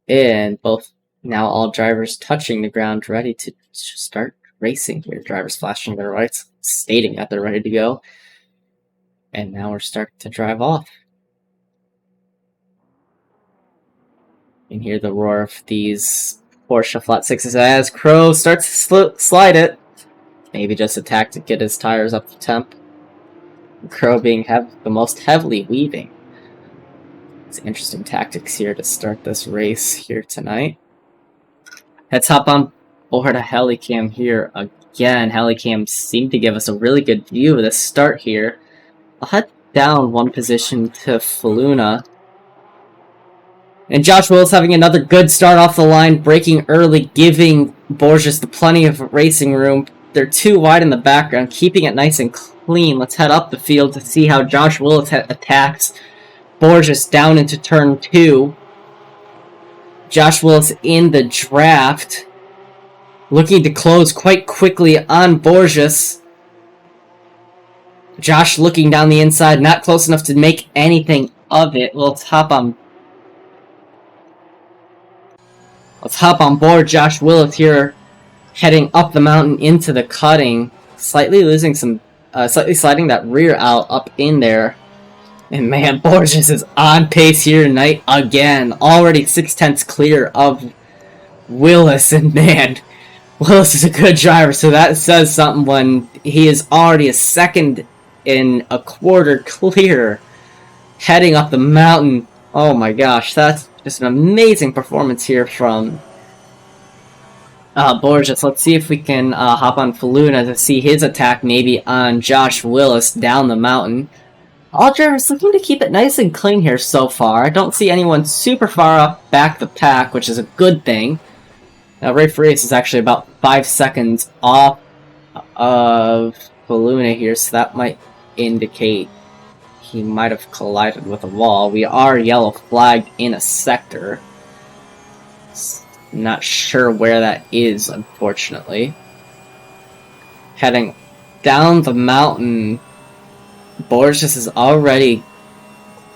in. Both now all drivers touching the ground, ready to start racing here. Drivers flashing their lights, stating that they're ready to go. And now we're starting to drive off. You can hear the roar of these Porsche flat sixes as Crow starts to slide it. Maybe just a tactic to get his tires up to temp. Crow being the most heavily weaving. It's interesting tactics here to start this race here tonight. Let's hop on over to Helicam here again. Helicam seemed to give us a really good view of the start here. I'll head down one position to Faluna. And Josh Will's having another good start off the line, braking early, giving Borges plenty of racing room. They're too wide in the background, keeping it nice and clean. Let's head up the field to see how Josh Will attacks Borges down into turn 2. Josh Willis in the draft. Looking to close quite quickly on Borges. Josh looking down the inside, not close enough to make anything of it. Let's hop on board. Josh Willis here, heading up the mountain into the cutting, slightly sliding that rear out up in there. And man, Borges is on pace here tonight again. Already 6/10 clear of Willis, and man, Willis is a good driver, so that says something when he is already a second in a quarter clear, heading up the mountain. Oh my gosh, that's just an amazing performance here from Borges. Let's see if we can hop on Faluna to see his attack maybe on Josh Willis down the mountain. All drivers looking to keep it nice and clean here so far. I don't see anyone super far up back the pack, which is a good thing. Now, Ray Farias is actually about 5 seconds off of Faluna here, so that might indicate he might have collided with a wall. We are yellow flagged in a sector. Not sure where that is, unfortunately. Heading down the mountain, Borges is already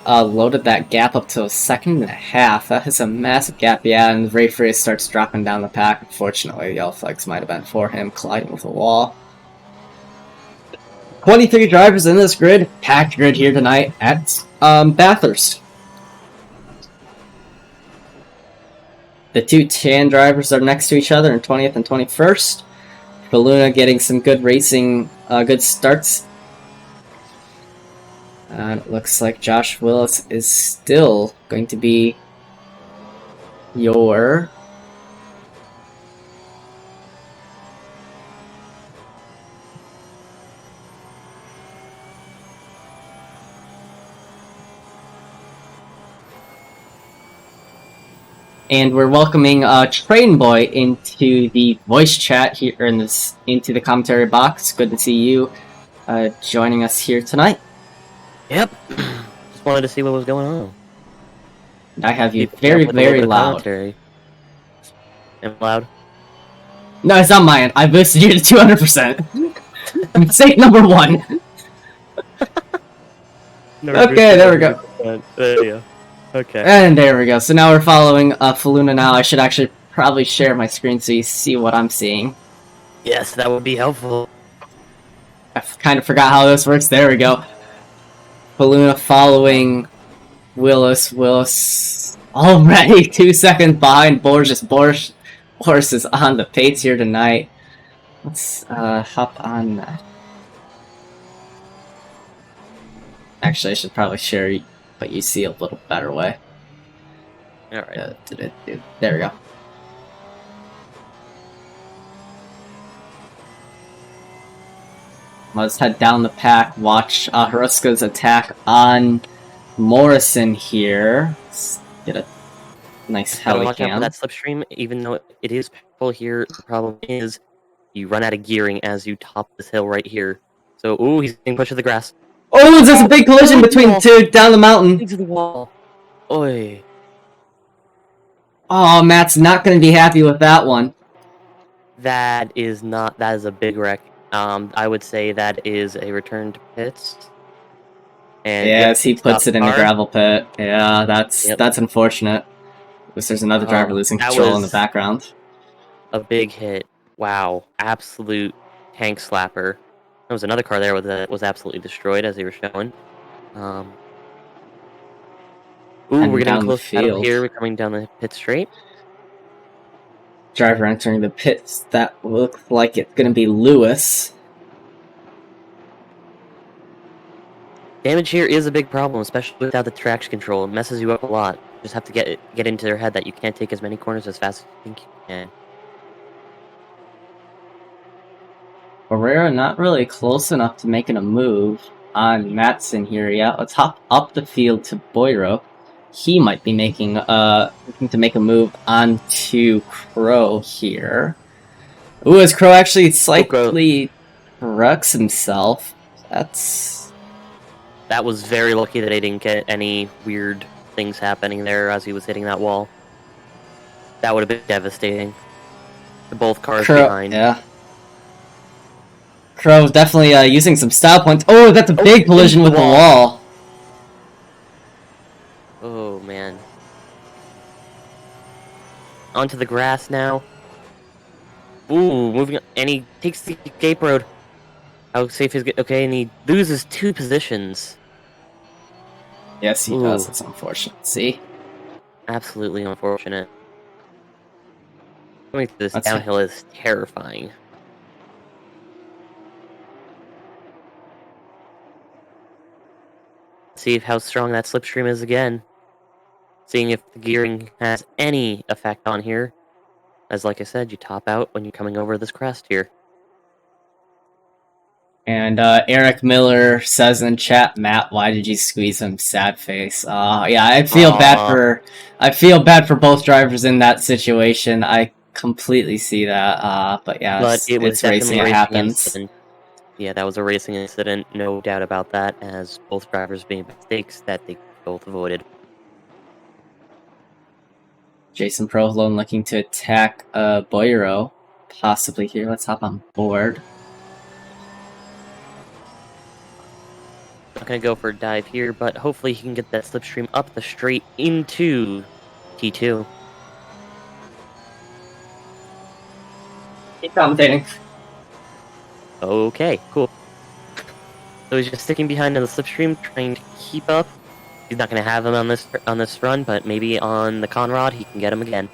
loaded that gap up to 1.5 seconds. That is a massive gap, yeah, and Ray Farias starts dropping down the pack. Unfortunately, the yellow flags might have been for him, colliding with a wall. 23 drivers in this grid, packed grid here tonight at Bathurst. The two tan drivers are next to each other in 20th and 21st. Faluna getting some good racing, good starts. And it looks like Josh Willis is still going to be your and we're welcoming Train Boy into the voice chat here into the commentary box. Good to see you joining us here tonight. Yep. Just wanted to see what was going on. I have you very, very loud. Am I loud? No, it's not mine. I boosted you to 200%. Mistake number 1. Okay, there we go. There you go. Okay. And there we go. So now we're following Faluna now. I should actually probably share my screen so you see what I'm seeing. Yes, that would be helpful. I kind of forgot how this works. There we go. Faluna following Willis. Willis already 2 seconds behind Borges. Borges is on the pace here tonight. Let's hop on that. Actually, I should probably share what you see a little better way. Alright. There we go. Let's head down the pack, watch Haruska's attack on Morrison here. Let's get a nice heli Watch out for cam. that slipstream, even though it is powerful here. The problem is you run out of gearing as you top this hill right here. So, ooh, he's being pushed to the grass. Oh, there's a big collision between two down the mountain. Into the wall. Oi. Oh, Matt's not going to be happy with that one. That is a big wreck. I would say that is a return to pits. And Yes, he puts it in the car. gravel pit. Yeah, that's unfortunate. Because there's another driver losing that control in the was- background. A big hit. Wow. Absolute tank slapper. There was another car there that was absolutely destroyed as they were showing. Ooh, And we're getting down the close out field. here. We're coming down the pit straight. Driver entering the pits. That looks like it's going to be Lewis. Damage here is a big problem, especially without the traction control. It messes you up a lot. You just have to get into their head that you can't take as many corners as fast as you think you can. Barrera not really close enough to making a move on Matson here yet. Let's hop up the field to Boyro. He might be looking to make a move onto Crow here. Ooh, as Crow actually slightly wrecks himself. That was very lucky that I didn't get any weird things happening there as he was hitting that wall. That would have been devastating. To both cars Crow, behind. yeah. Crow definitely using some style points. Oh, that's a big collision with the wall. Oh, man. Onto the grass now. Ooh, moving on. And he takes the escape road. How safe is it? Okay, and he loses 2 positions. Yes, he Ooh. does. It's unfortunate. See? Absolutely unfortunate. Going through this downhill is terrifying. See how strong that slipstream is again. Seeing if the gearing has any effect on here. As like I said, you top out when you're coming over this crest here. And Eric Miller says in chat, Matt, why did you squeeze him? Sad face. Yeah, I feel bad for both drivers in that situation. I completely see that. But yeah, But it was it's definitely racing. a It racing happens. incident. Yeah, that was a racing incident, no doubt about that, as both drivers made mistakes that they both avoided. Jason Provolone looking to attack Boyero, possibly here. Let's hop on board. Not gonna go for a dive here, but hopefully he can get that slipstream up the straight into T2. Keep commentating. Okay, cool. So he's just sticking behind on the slipstream, trying to keep up. He's not gonna have him on this run, but maybe on the Conrad he can get him again.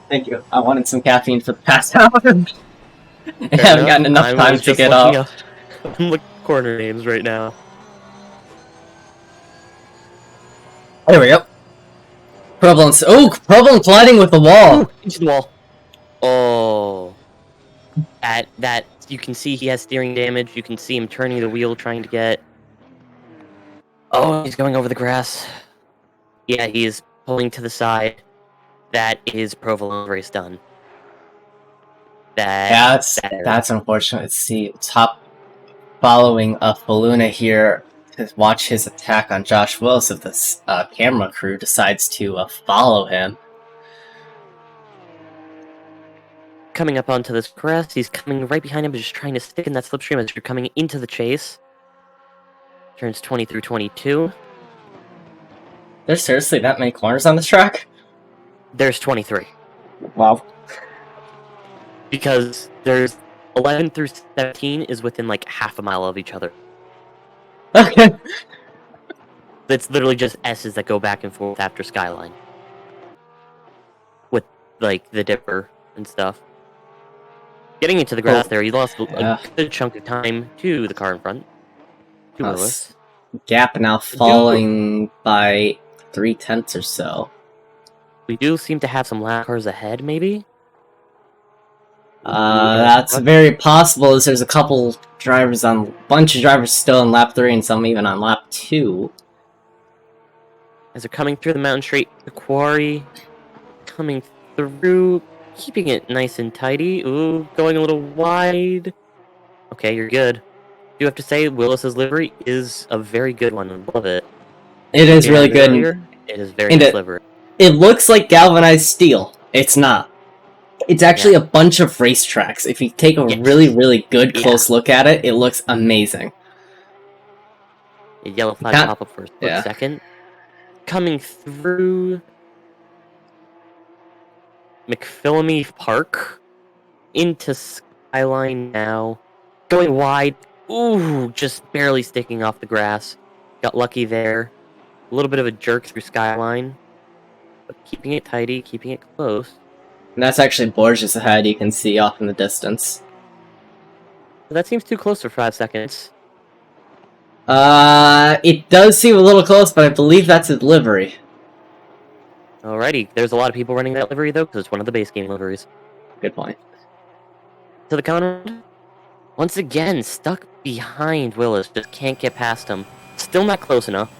Thank you. I wanted some caffeine for the past hour. I haven't gotten enough time to get up. I'm looking at corner names right now. There we go. Provolone colliding with the wall. Ooh, into the wall. Oh. That you can see he has steering damage. You can see him turning the wheel trying to get. Oh, he's going over the grass. Yeah, he is pulling to the side. That is Provolone's race done. That's unfortunate. See, top following Faluna here to watch his attack on Josh Willis if this camera crew decides to follow him. Coming up onto this crest, he's coming right behind him, but just trying to stick in that slipstream as you're coming into the chase. Turns 20 through 22. There's seriously that many corners on this track? There's 23. Wow. Because there's 11 through 17 is within like half a mile of each other. Okay. It's literally just S's that go back and forth after Skyline. With, like, the Dipper and stuff. Getting into the grass there, he lost a good chunk of time to the car in front. To Willis. Gap now falling by 0.3 or so. We do seem to have some lap cars ahead, maybe? That's very possible, as there's a couple drivers bunch of drivers still on lap 3 and some even on lap 2. As they're coming through the mountain straight, the quarry coming through, keeping it nice and tidy. Ooh, going a little wide. Okay, you're good. I do have to say, Willis's livery is a very good one. I love it. It is really good. It is very nice livery. It looks like galvanized steel. It's not. It's actually a bunch of racetracks. If you take a really, really good close look at it, it looks amazing. A yellow flag pop up for a split second. Coming through McPhillamy Park into Skyline now. Going wide. Ooh, just barely sticking off the grass. Got lucky there. A little bit of a jerk through Skyline. But keeping it tidy, keeping it close. And that's actually Borges ahead, you can see off in the distance. That seems too close for 5 seconds. It does seem a little close, but I believe that's his livery. Alrighty, there's a lot of people running that livery though, because it's one of the base game liveries. Good point. To the Conrad. Once again, stuck behind Willis, just can't get past him. Still not close enough.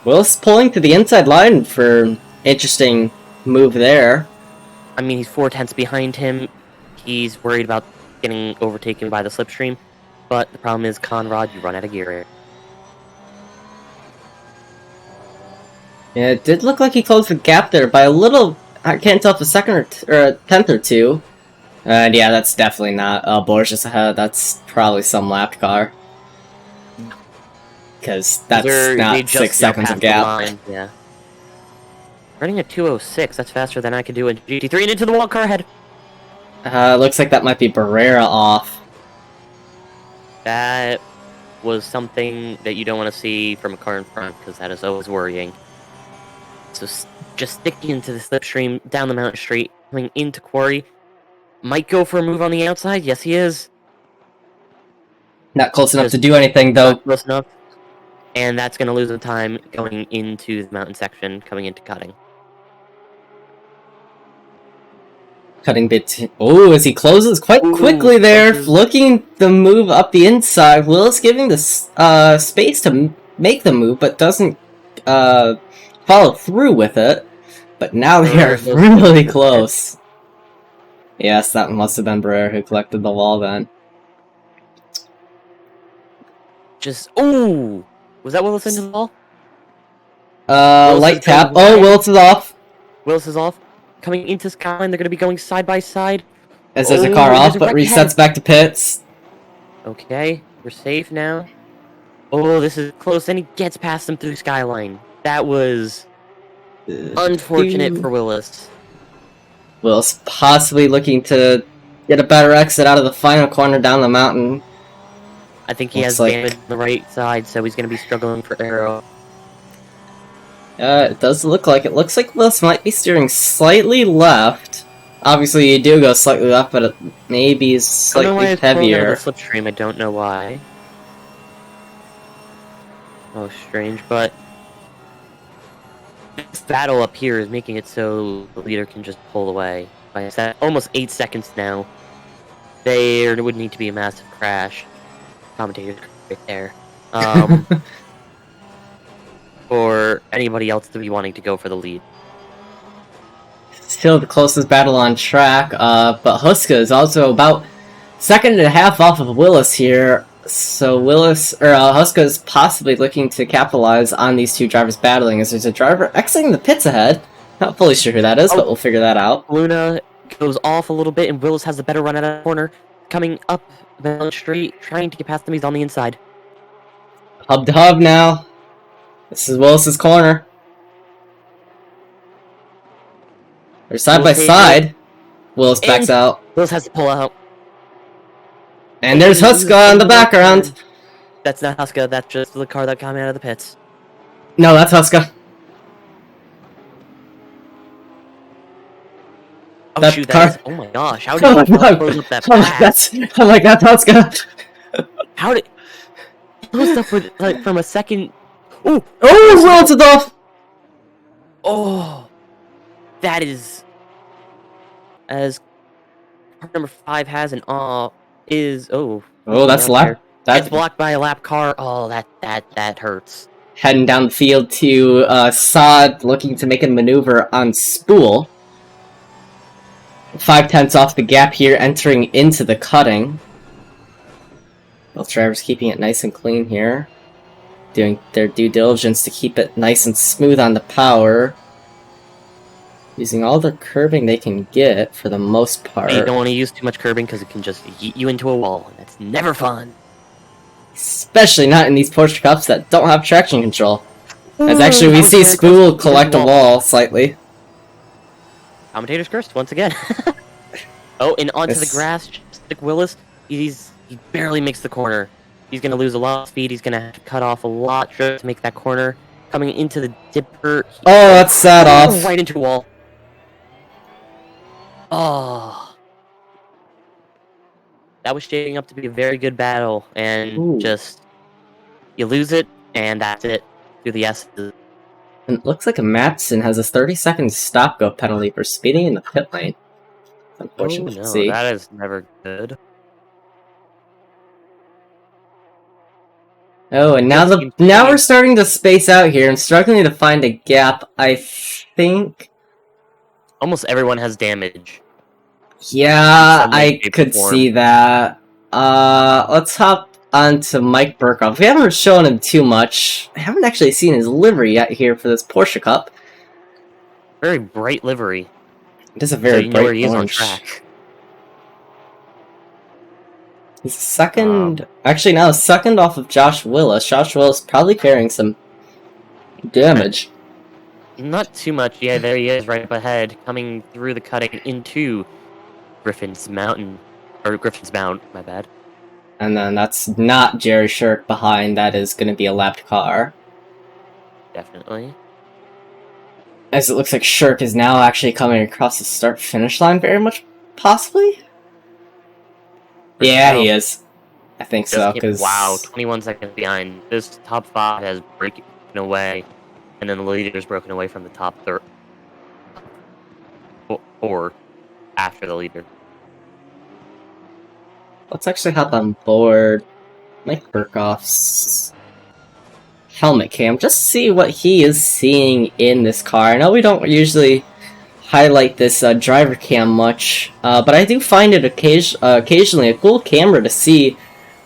Willis pulling to the inside line for interesting move there. I mean, he's 4/10 behind him. He's worried about getting overtaken by the slipstream. But the problem is, Conrad, you run out of gear here. Yeah, it did look like he closed the gap there by a little. I can't tell if a second or a tenth or two. And yeah, that's definitely not Borges ahead. That's probably some lapped car. Because that's They not just 6 seconds passed of the gap. line, yeah. Running at 2:06, that's faster than I could do in GT3 and into the wall, car ahead. Looks like that might be Barrera off. That was something that you don't want to see from a car in front, because that is always worrying. So just sticking into the slipstream down the mountain straight, coming into Quarry. Might go for a move on the outside, yes he is. Not close enough Just to do anything though. Not close enough. And that's going to lose the time going into the mountain section, coming into cutting. Cutting bit. Oh, as he closes quite quickly there, looking the move up the inside. Willis giving the space to make the move, but doesn't follow through with it. But now they are really close. Yes, that must have been Barrera who collected the wall then. Ooh! Was that Willis into the wall? Light tap. Oh, Willis is off. Willis is off. Coming into Skyline, they're going to be going side by side. As there's a car off, but resets back to pits. Okay, we're safe now. Oh, this is close, and he gets past them through Skyline. That was unfortunate for Willis. Willis possibly looking to get a better exit out of the final corner down the mountain. I think he has damage on the right side, so he's going to be struggling for aero. It does look like it. Looks like Willis might be steering slightly left. Obviously, you do go slightly left, but it maybe is slightly heavier. The slipstream, I don't know why. Oh, strange, but this battle up here is making it so the leader can just pull away. By almost 8 seconds now, there would need to be a massive crash. Commentator right there. For anybody else to be wanting to go for the lead. Still the closest battle on track, but Huska is also about 1.5 seconds off of Willis here. So Huska is possibly looking to capitalize on these two drivers battling, as there's a driver exiting the pits ahead. Not fully sure who that is, but we'll figure that out. Luna goes off a little bit, and Willis has a better run at a corner. Coming up the street, trying to get past him, he's on the inside. Hub to hub now. This is Willis's corner. They're side by side. Willis backs out. Willis has to pull out. And there's Huska in the background. That's not Huska, that's just the car that came out of the pits. No, that's Huska. Oh that shoot, car... that is... Oh my gosh, how did he close up that pass? I'm like, that's Huska. How did... He closed up with, like, from a second... Ooh! Oh, Willis is off! Oh! That is... As... Part number 5 has an is... Oh, that's lap. That's blocked by a lap car. Oh, that hurts. Heading down the field to Sod, looking to make a maneuver on Spool. 0.5 off the gap here, entering into the cutting. Both drivers keeping it nice and clean here. Doing their due diligence to keep it nice and smooth on the power. Using all the curbing they can get for the most part. You don't want to use too much curbing because it can just yeet you into a wall. And that's never fun. Especially not in these Porsche Cups that don't have traction control. As actually we see Spool collect a wall slightly. Commentator's cursed once again. Oh, and onto the grass, Stick Willis. He barely makes the corner. He's going to lose a lot of speed. He's going to have to cut off a lot to make that corner. Coming into the dipper. Oh, that's sad off. Right into a wall. Oh. That was shaping up to be a very good battle. And just... You lose it, and that's it. Through the S's. And it looks like Matson has a 30-second stop-go penalty for speeding in the pit lane. It's unfortunate to see. That is never good. Oh, and now we're starting to space out here and struggling to find a gap. I think almost everyone has damage. Yeah, some way, I shape, or could form. see that. Let's hop on to Mike Burkhoff. We haven't shown him too much. I haven't actually seen his livery yet here for this Porsche Cup. Very bright livery. It is a So very you know where bright he is on orange. track. He's second. Actually, now second off of Josh Willis. Josh Willis probably carrying some damage. Not too much. Yeah, there he is, right up ahead, coming through the cutting into Griffin's Mountain. Or Griffin's Mount, my bad. And then that's not Jerry Shirk behind. That is going to be a lapped car. Definitely. As it looks like Shirk is now actually coming across the start-finish line very much, possibly? Yeah, he is. I think so, because... Wow, 21 seconds behind. This top 5 has broken away, and then the leader's broken away from the top 3rd. Or after the leader. Let's actually hop on board Mike Burkhoff's helmet cam, just see what he is seeing in this car. I know we don't usually highlight this driver cam much, but I do find it occasionally a cool camera to see,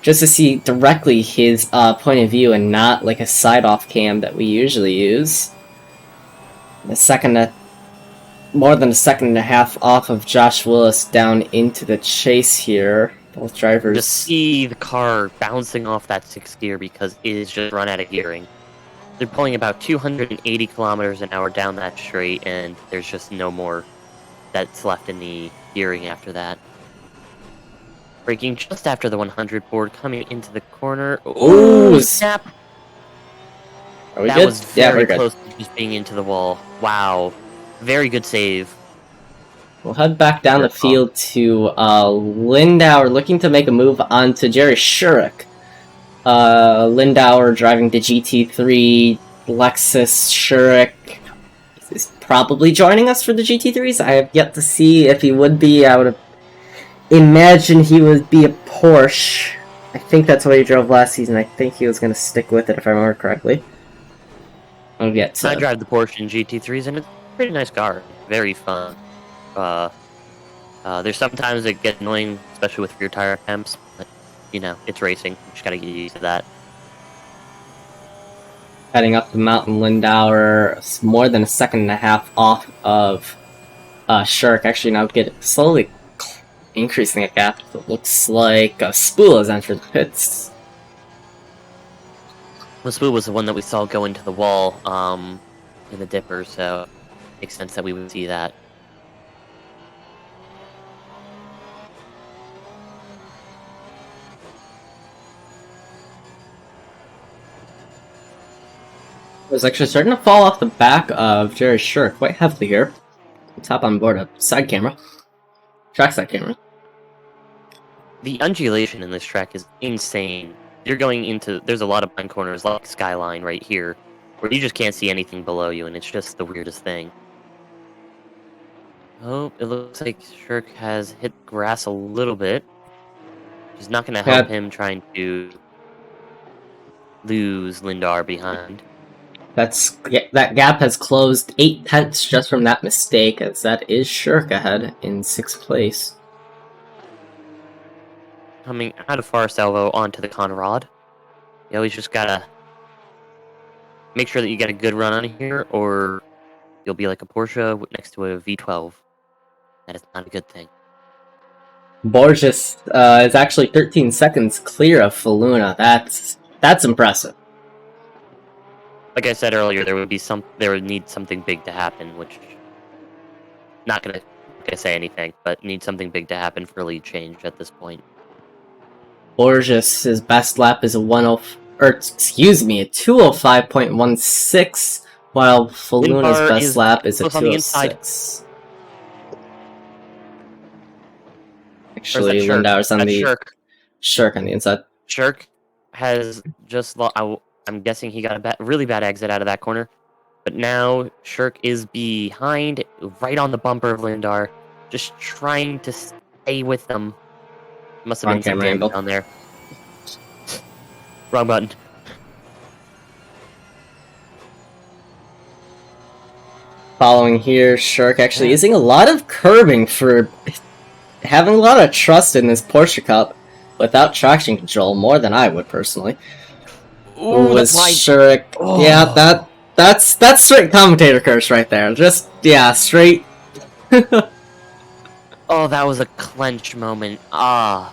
just to see directly his point of view and not like a side-off cam that we usually use. More than a second and a half off of Josh Willis down into the chase here. Both drivers. To see the car bouncing off that 6th gear because it is just run out of gearing. They're pulling about 280 kilometers an hour down that straight, and there's just no more that's left in the gearing after that. Braking just after the 100 board, coming into the corner. Ooh, snap! Are we That good? was Yeah, very we're good. close to just being into the wall. Wow. Very good save. We'll head back down the field to Lindauer, looking to make a move onto Jerry Shurek. Lindauer driving the GT3 Lexus. Shurek is probably joining us for the GT3s. I have yet to see if he would be. I would imagine he would be a Porsche. I think that's what he drove last season. I think he was going to stick with it if I remember correctly. I'll get to... I drive the Porsche in GT3s, and it's a pretty nice car. Very fun. There's sometimes it gets annoying, especially with rear tire temps, but, you know, it's racing. You just gotta get used to that. Heading up the mountain, Lindauer, more than a second and a half off of Shirk. Actually, now slowly increasing the gap. It looks like Spool has entered the pits. The Spool was the one that we saw go into the wall in the dipper, so it makes sense that we would see that. It was actually starting to fall off the back of Jerry Shirk quite heavily here. Let's hop on board a side camera. Trackside camera. The undulation in this track is insane. You're going into... There's a lot of blind corners, like Skyline right here, where you just can't see anything below you, and it's just the weirdest thing. Oh, it looks like Shirk has hit grass a little bit. Which is not going to help him trying to lose Lindauer behind. That gap has closed 8 tenths just from that mistake, as that is Shirk ahead in 6th place. Coming out of far salvo onto the Conrad. You always just gotta make sure that you get a good run on here, or you'll be like a Porsche next to a V12. That is not a good thing. Borges is actually 13 seconds clear of Faluna. That's impressive. Like I said earlier, there would need something big to happen, which not gonna say anything, but need something big to happen for lead change at this point. Borges, his best lap is a 205.16, while Faluna's best lap is a 206. Actually, Lindauer's on the Shirk on the inside. Shirk has just I'm guessing he got a really bad exit out of that corner, but now Shirk is behind, right on the bumper of Lindauer, just trying to stay with them. Must have been some damage down there. Wrong button. Following here, Shirk actually using a lot of curbing for having a lot of trust in this Porsche Cup without traction control, more than I would personally. Ooh, Was that's why. Shurik. Oh. Yeah, that's straight commentator curse right there. Just, yeah, straight. Oh, that was a clench moment. Ah.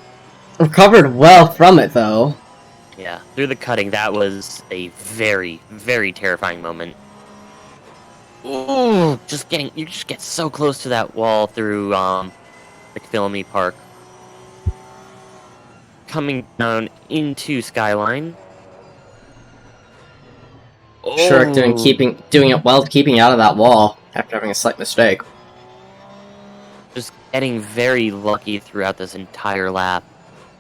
Recovered well from it, though. Yeah, through the cutting, that was a very, very terrifying moment. Ooh, you just get so close to that wall through, McPhillamy Park. Coming down into Skyline. Shurik doing it well, keeping out of that wall after having a slight mistake. Just getting very lucky throughout this entire lap.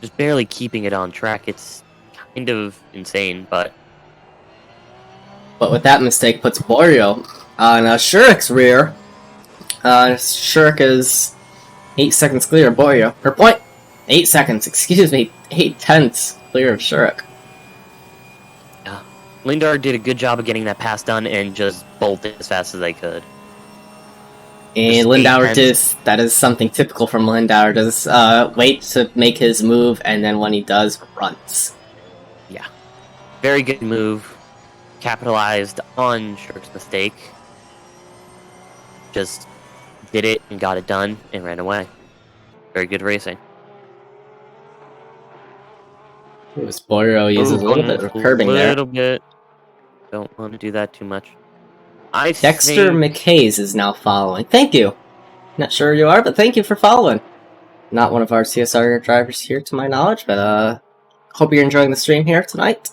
Just barely keeping it on track. It's kind of insane, but with that mistake puts Borio on Shurik's rear. Shurik is 8 seconds clear of Borio. 8 seconds, excuse me, 8/10 clear of Shurik. Lindauer did a good job of getting that pass done and just bolted as fast as they could. And Lindauer that is something typical from Lindauer, does wait to make his move, and then when he does, runs. Yeah. Very good move. Capitalized on Shirk's mistake. Just did it and got it done and ran away. Very good racing. It was Borio uses a little bit of curbing there. A little bit. Don't want to do that too much. Dexter McHayes is now following. Thank you. Not sure who you are, but thank you for following. Not one of our CSR drivers here to my knowledge, but hope you're enjoying the stream here tonight.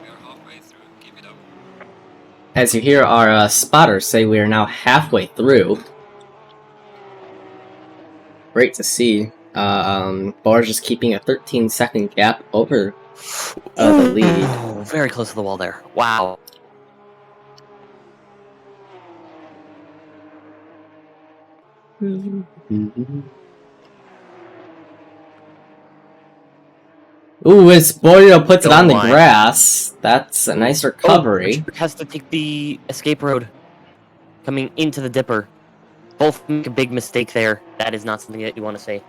We are halfway through. Keep it up. As you hear our spotters say, we are now halfway through. Great to see. Bar's just keeping a 13-second gap over the lead. Oh, very close to the wall there. Wow. Ooh, as Borio puts it Oh on the my. grass, that's a nice recovery. Oh, has to take the escape road. Coming into the dipper. Both make a big mistake there. That is not something that you want to say.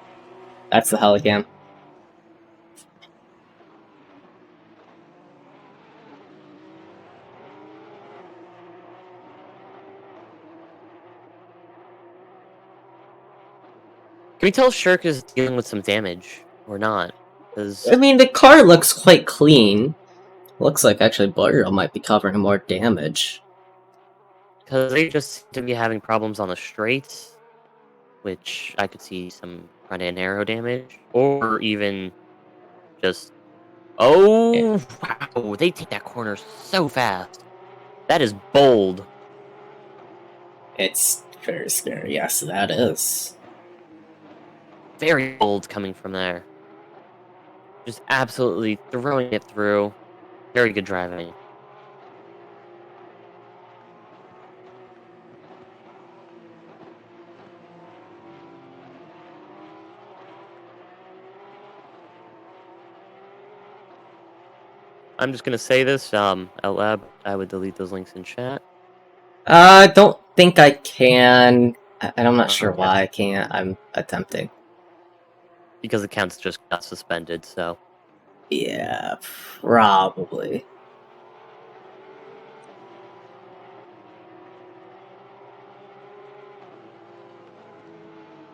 That's the Helican. Can we tell Shirk is dealing with some damage or not? Because I mean, the car looks quite clean. Looks like actually Borio might be covering more damage. they just seem to be having problems on the straights, which I could see some front end aero damage, or even just wow, they take that corner so fast. That is bold. It's very scary. Yes, that is. Very bold coming from there. Just absolutely throwing it through. Very good driving. I'm just gonna say this, out loud, I would delete those links in chat. I don't think I can, and I'm not sure Okay. why I can't. I'm attempting. Because accounts just got suspended, so. Yeah, probably.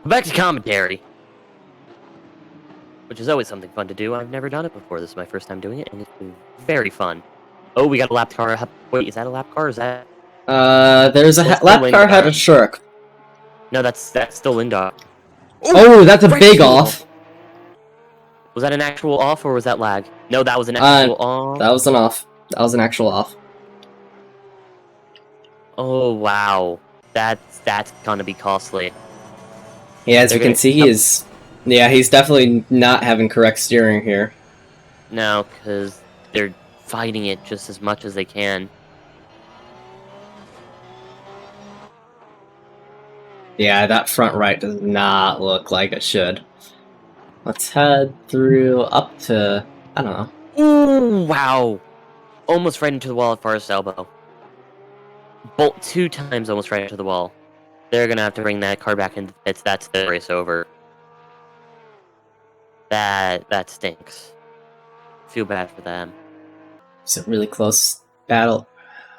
Back to commentary. Which is always something fun to do. I've never done it before. This is my first time doing it, and it's been very fun. Oh, we got a lap car. Wait, is that a lap car or is that... There's a What's the lap wind car car? had a Shirk. No, that's still Lindauer. Oh, that's a right big to off. Was that an actual off or was that lag? No, that was an actual off. That was an off. That was an actual off. Oh, wow. That's gonna be costly. Yeah, as They're you can gonna- see, he's definitely not having correct steering here. No, because they're fighting it just as much as they can. Yeah, that front right does not look like it should. Let's head through up to, I don't know. Ooh, wow. Almost right into the wall at Forest Elbow. Bolt 2 times almost right into the wall. They're gonna have to bring that car back into the pits. That's the race over. That stinks. Feel bad for them. It's a really close battle.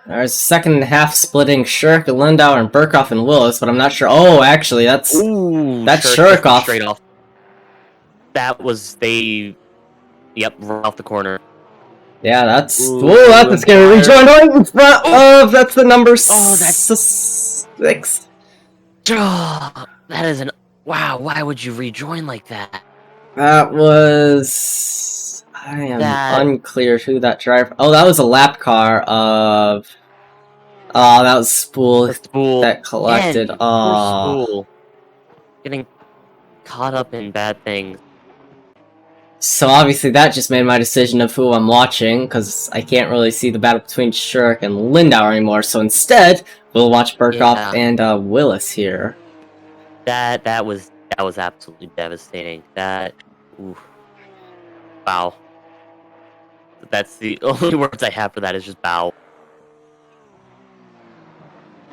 There's a second and a half splitting Shirk, Lindauer, and Burkhoff and Willis, but I'm not sure. Oh, actually, that's Shirk Shirkoff. straight off. That was they. Yep, right off the corner. Yeah, that's... Ooh, Whoa, that's gonna Lindauer. rejoin right in front of... That's the number that's- 6. That is an... Wow, why would you rejoin like that? That was... I am That- unclear who that driver... Oh, that was a lap car of... Oh, that was Spool The Spool. that collected. Poor Oh. Spool. Getting caught up in bad things. So obviously that just made my decision of who I'm watching, because I can't really see the battle between Shirk and Lindauer anymore, so instead, we'll watch Burkhoff and Willis here. That was absolutely devastating. Oof. Wow. That's the only words I have for that is just bow.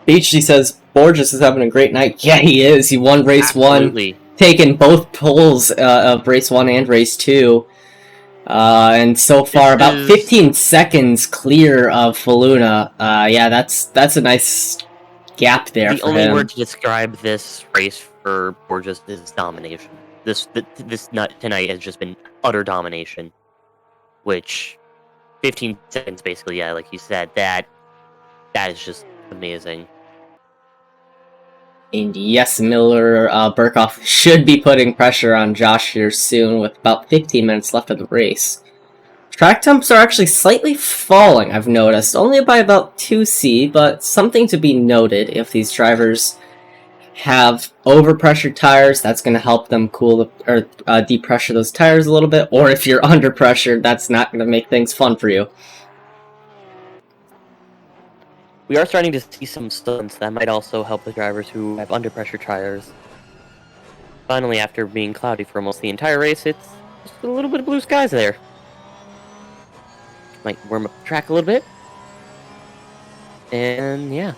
Beachy says, Borges is having a great night. Yeah, he is. He won race 1, Absolutely. taking both poles of race 1 and race 2. And so far, about 15 seconds clear of Faluna. Yeah, that's a nice gap there The for only him. word to describe this race for Borges is domination. This nut tonight has just been utter domination. Which 15 seconds basically, yeah, like you said, that is just amazing. And yes, Miller Burkhoff should be putting pressure on Josh here soon with about 15 minutes left of the race. Track temps are actually slightly falling, I've noticed, only by about 2C, but something to be noted. If these drivers have overpressured tires, that's going to help them cool or depressure those tires a little bit, or if you're under pressure, that's not going to make things fun for you. We are starting to see some stunts that might also help the drivers who have under pressure tires. Finally, after being cloudy for almost the entire race, it's just a little bit of blue skies there. Might warm up the track a little bit. And yeah.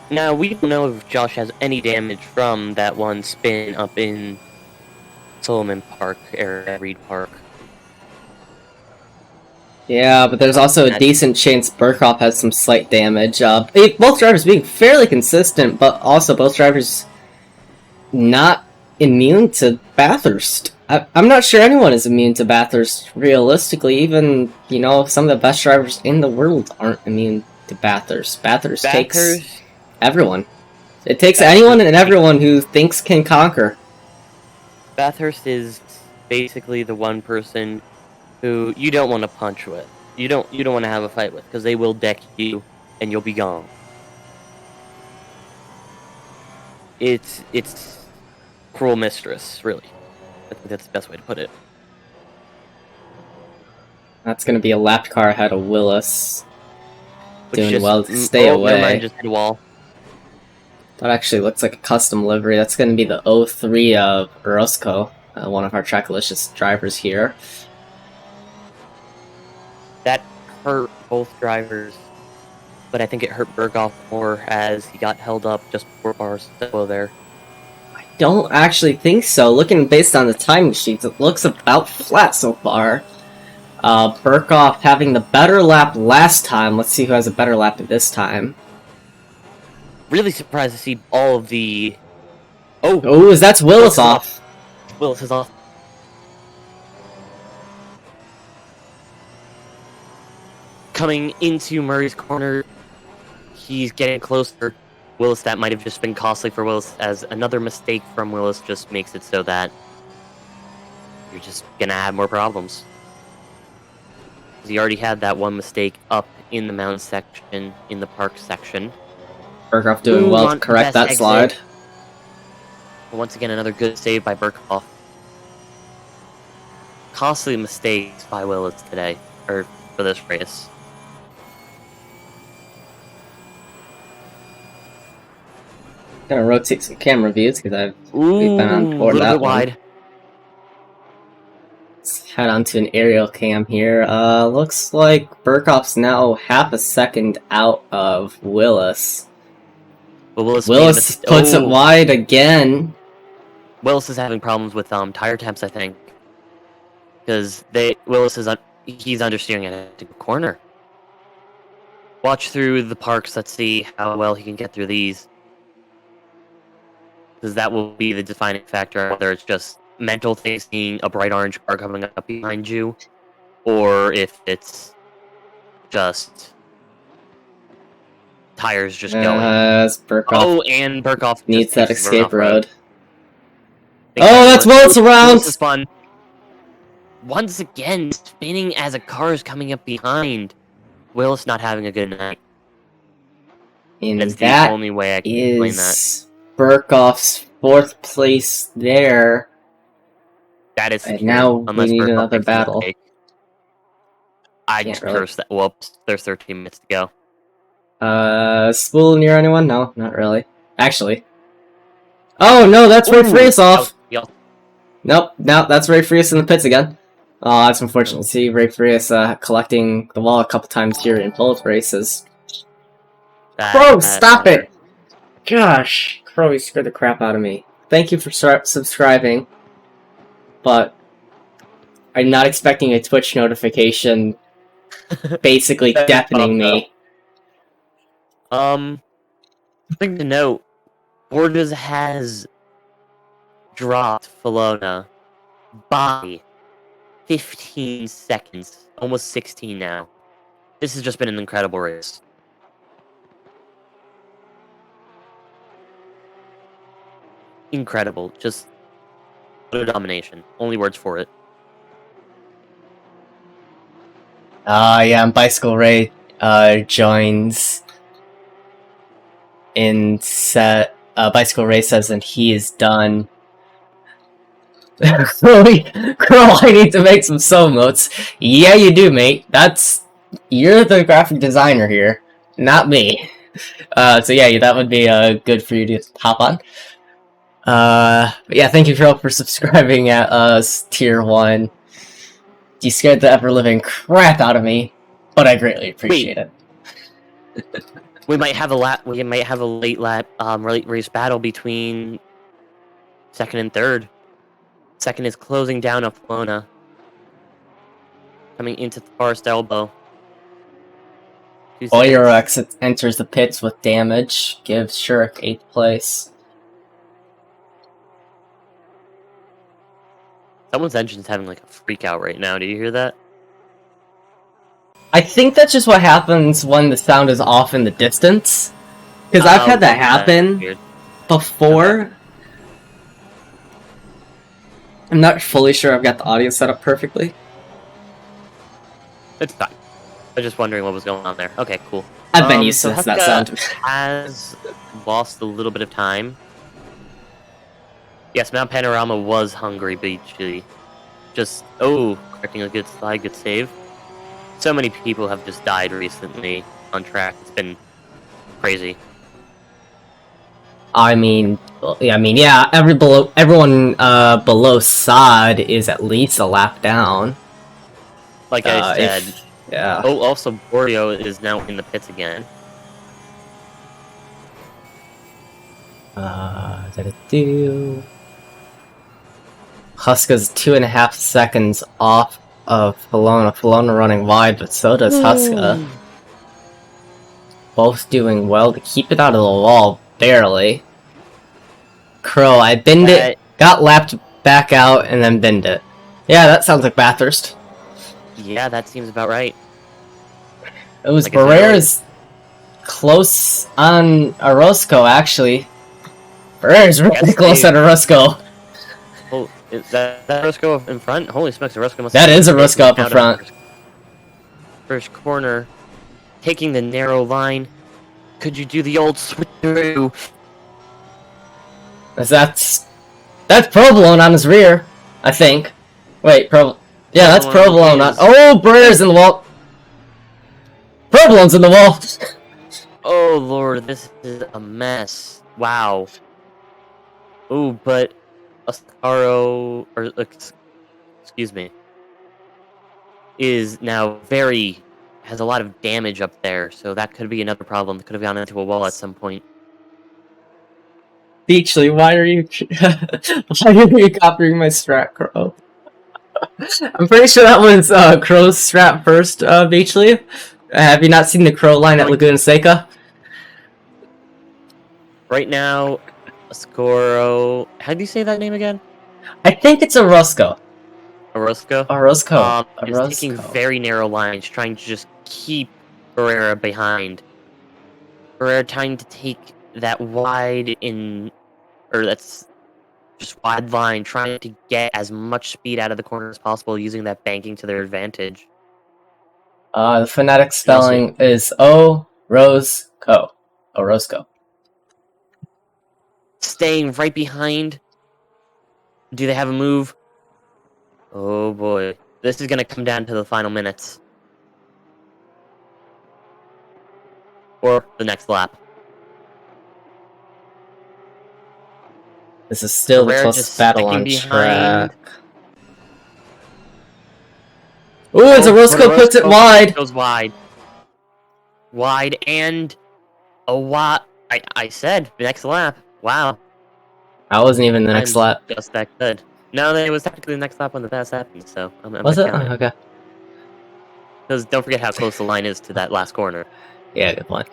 Now, we don't know if Josh has any damage from that one spin up in Solomon Park, or Reed Park. Yeah, but there's also a decent chance Burkhoff has some slight damage. Both drivers being fairly consistent, but also both drivers not immune to Bathurst. I'm not sure anyone is immune to Bathurst, realistically. Even, you know, some of the best drivers in the world aren't immune to Bathurst. Bathurst takes everyone. It takes anyone and everyone who thinks can conquer. Bathurst is basically the one person who you don't want to punch with. You don't want to have a fight with, because they will deck you and you'll be gone. It's cruel mistress, really. I think that's the best way to put it. That's going to be a lap car ahead of Willis. Which Doing just, well to stay never away. mind, just hit a wall. That actually looks like a custom livery. That's going to be the 03 of Orozco, one of our Tracklicious drivers here. That hurt both drivers, but I think it hurt Burkhoff more as he got held up just before Barstow there. I don't actually think so. Looking based on the timing sheets, it looks about flat so far. Burkhoff having the better lap last time. Let's see who has a better lap this time. Really surprised to see all of the... Oh, that's Willis off. Willis is off. Coming into Murray's corner, he's getting closer. Willis, that might have just been costly for Willis, as another mistake from Willis just makes it so that you're just gonna have more problems. He already had that one mistake up in the mountain section, in the park section. Burkhoff doing well to correct that slide. Once again, another good save by Burkhoff. Costly mistakes by Willis today, or for this race. Gonna rotate some camera views because Ooh, we've been on a board little that bit one. wide. Let's head on to an aerial cam here. Looks like Burkhoff's now half a second out of Willis. But Willis Puts it wide again. Willis is having problems with tire temps, I think, because Willis is he's understeering at the corner. Watch through the parks. Let's see how well he can get through these, because that will be the defining factor. Whether it's just mental things, seeing a bright orange car coming up behind you, or if it's just tires just going. Burkhoff Oh, and Burkhoff needs that just escape road. Think Oh, that's Willis around! Willis is fun. Once again, spinning as a car is coming up behind. Willis not having a good night. And That's that the only way I can explain that. is Burkhoff's 4th place there. That is And scary, now we unless need Burkhoff another makes a battle. mistake. I Can't just really. curse that. Whoops, there's 13 minutes to go. Spool near anyone? No, not really. Actually. Oh, no, that's Ray Frias off! Nope, no, that's Ray Frias in the pits again. Oh, that's unfortunate to see Ray Frias collecting the wall a couple times here in both races. Crow, stop it! Gosh, Crow, you scared the crap out of me. Thank you for subscribing, but I'm not expecting a Twitch notification basically deafening me. Thing to note, Borges has dropped Falona by 15 seconds, almost 16 now. This has just been an incredible race. Incredible, just utter domination. Only words for it. Yeah, and Bicycle Ray joins in set. Bicycle Ray says that he is done. Crow, I need to make some solo notes. Yeah, you do, mate. You're the graphic designer here, not me. So yeah, that would be good for you to hop on. But yeah, thank you, Crow, for subscribing at tier 1. You scared the ever-living crap out of me, but I greatly appreciate it. We might have a late lap race battle between second and third. Second is closing down a Falona. Coming into the Forest Elbow. Oyerex enters the pits with damage, gives Shurik 8th place. Someone's engine's having like a freak out right now. Do you hear that? I think that's just what happens when the sound is off in the distance. Because I've had that happen before. Okay. I'm not fully sure I've got the audio set up perfectly. It's fine. I was just wondering what was going on there. Okay, cool. I've been used to so that Hefka sound. has lost a little bit of time. Yes, Mount Panorama was hungry, beachy. Just, correcting a good slide, good save. So many people have just died recently on track. It's been crazy. Yeah, everyone below Sod is at least a lap down. Like I said. Yeah. Oh, also, Borio is now in the pits again. Huska's 2.5 seconds off of Falona. Falona running wide, but so does Huska. Both doing well to keep it out of the wall, barely. Crow, I binned it, got lapped back out, and then binned it. Yeah, that sounds like Bathurst. Yeah, that seems about right. It was Barrera's close on Orozco, actually. Barrera's really close on Orozco. Oh, is that Orozco in front? Holy smokes, Orozco must That is Orozco up in front. First corner, taking the narrow line. Could you do the old switcheroo? That's Provolone on his rear, I think. Wait, yeah, that's Provolone on. Oh, Barrera's in the wall. Provolone's in the wall. Oh lord, this is a mess. Wow. Ooh, but Ascaro, or excuse me, is now has a lot of damage up there, so that could be another problem. Could have gone into a wall at some point. Beachley, why are you copying my strat, Crow? I'm pretty sure that was Crow's strat first, Beachley. Have you not seen the Crow line at Laguna Seca? Right now, Ascaro. How do you say that name again? I think it's Orozco. Orozco. Orozco. Is taking very narrow lines, trying to just keep Barrera behind. Barrera trying to take that that's just wide line, trying to get as much speed out of the corner as possible, using that banking to their advantage. The phonetic spelling is O-Rose-Co. Orozco. Staying right behind. Do they have a move? Oh boy. This is going to come down to the final minutes. Or the next lap. This is still the Barrera closest just battle on sticking track. behind. Ooh, it's Orozco puts it wide! Goes wide. Wide and a wide. I said next lap. Wow. I wasn't even the next lap. Just that good. No, it was technically the next lap when the pass happened, so I'm Was it? counting. Oh, okay. Because don't forget how close the line is to that last corner. Yeah, good point.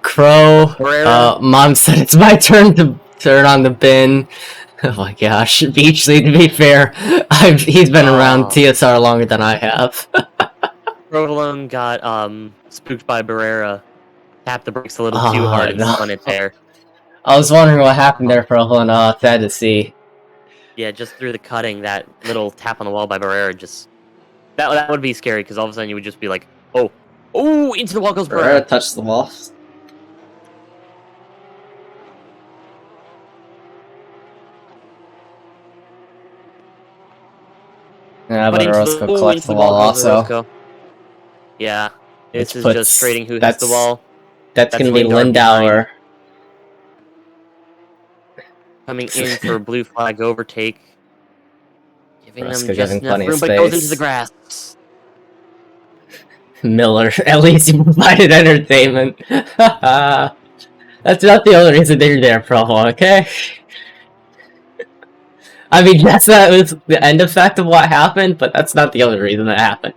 Crow, Mom said it's my turn to turn on the bin. Oh my gosh, Beachley, to be fair, he's been around TSR longer than I have. Provolone got spooked by Barrera. Tapped the brakes a little too hard and spun it there. I was wondering what happened there, Provolone. Sad to see. Yeah, just through the cutting, that little tap on the wall by Barrera just... That would be scary, because all of a sudden you would just be like, oh, into the wall goes Barrera. Touched the wall. Yeah, but Orozco collects the wall also. Orozco. Yeah, this is just trading who hits the wall. That's gonna be Lindauer. Coming in for a blue flag overtake. Giving Orozco them just enough plenty room, of but space. goes into the grass. Miller, at least he provided entertainment. That's not the only reason they're there, Provo, okay? I mean, that was the end effect of what happened, but that's not the only reason that happened.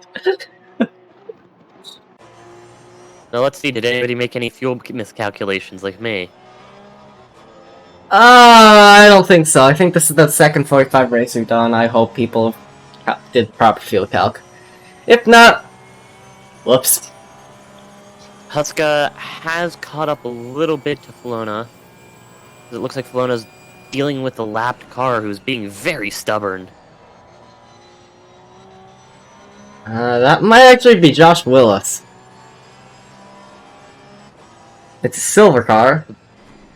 Now let's see, did anybody make any fuel miscalculations like me? I don't think so. I think this is the second 45 race we've done. I hope people did proper fuel calc. If not, whoops. Huska has caught up a little bit to Flona. It looks like Flona's dealing with the lapped car who's being very stubborn. That might actually be Josh Willis. It's a silver car.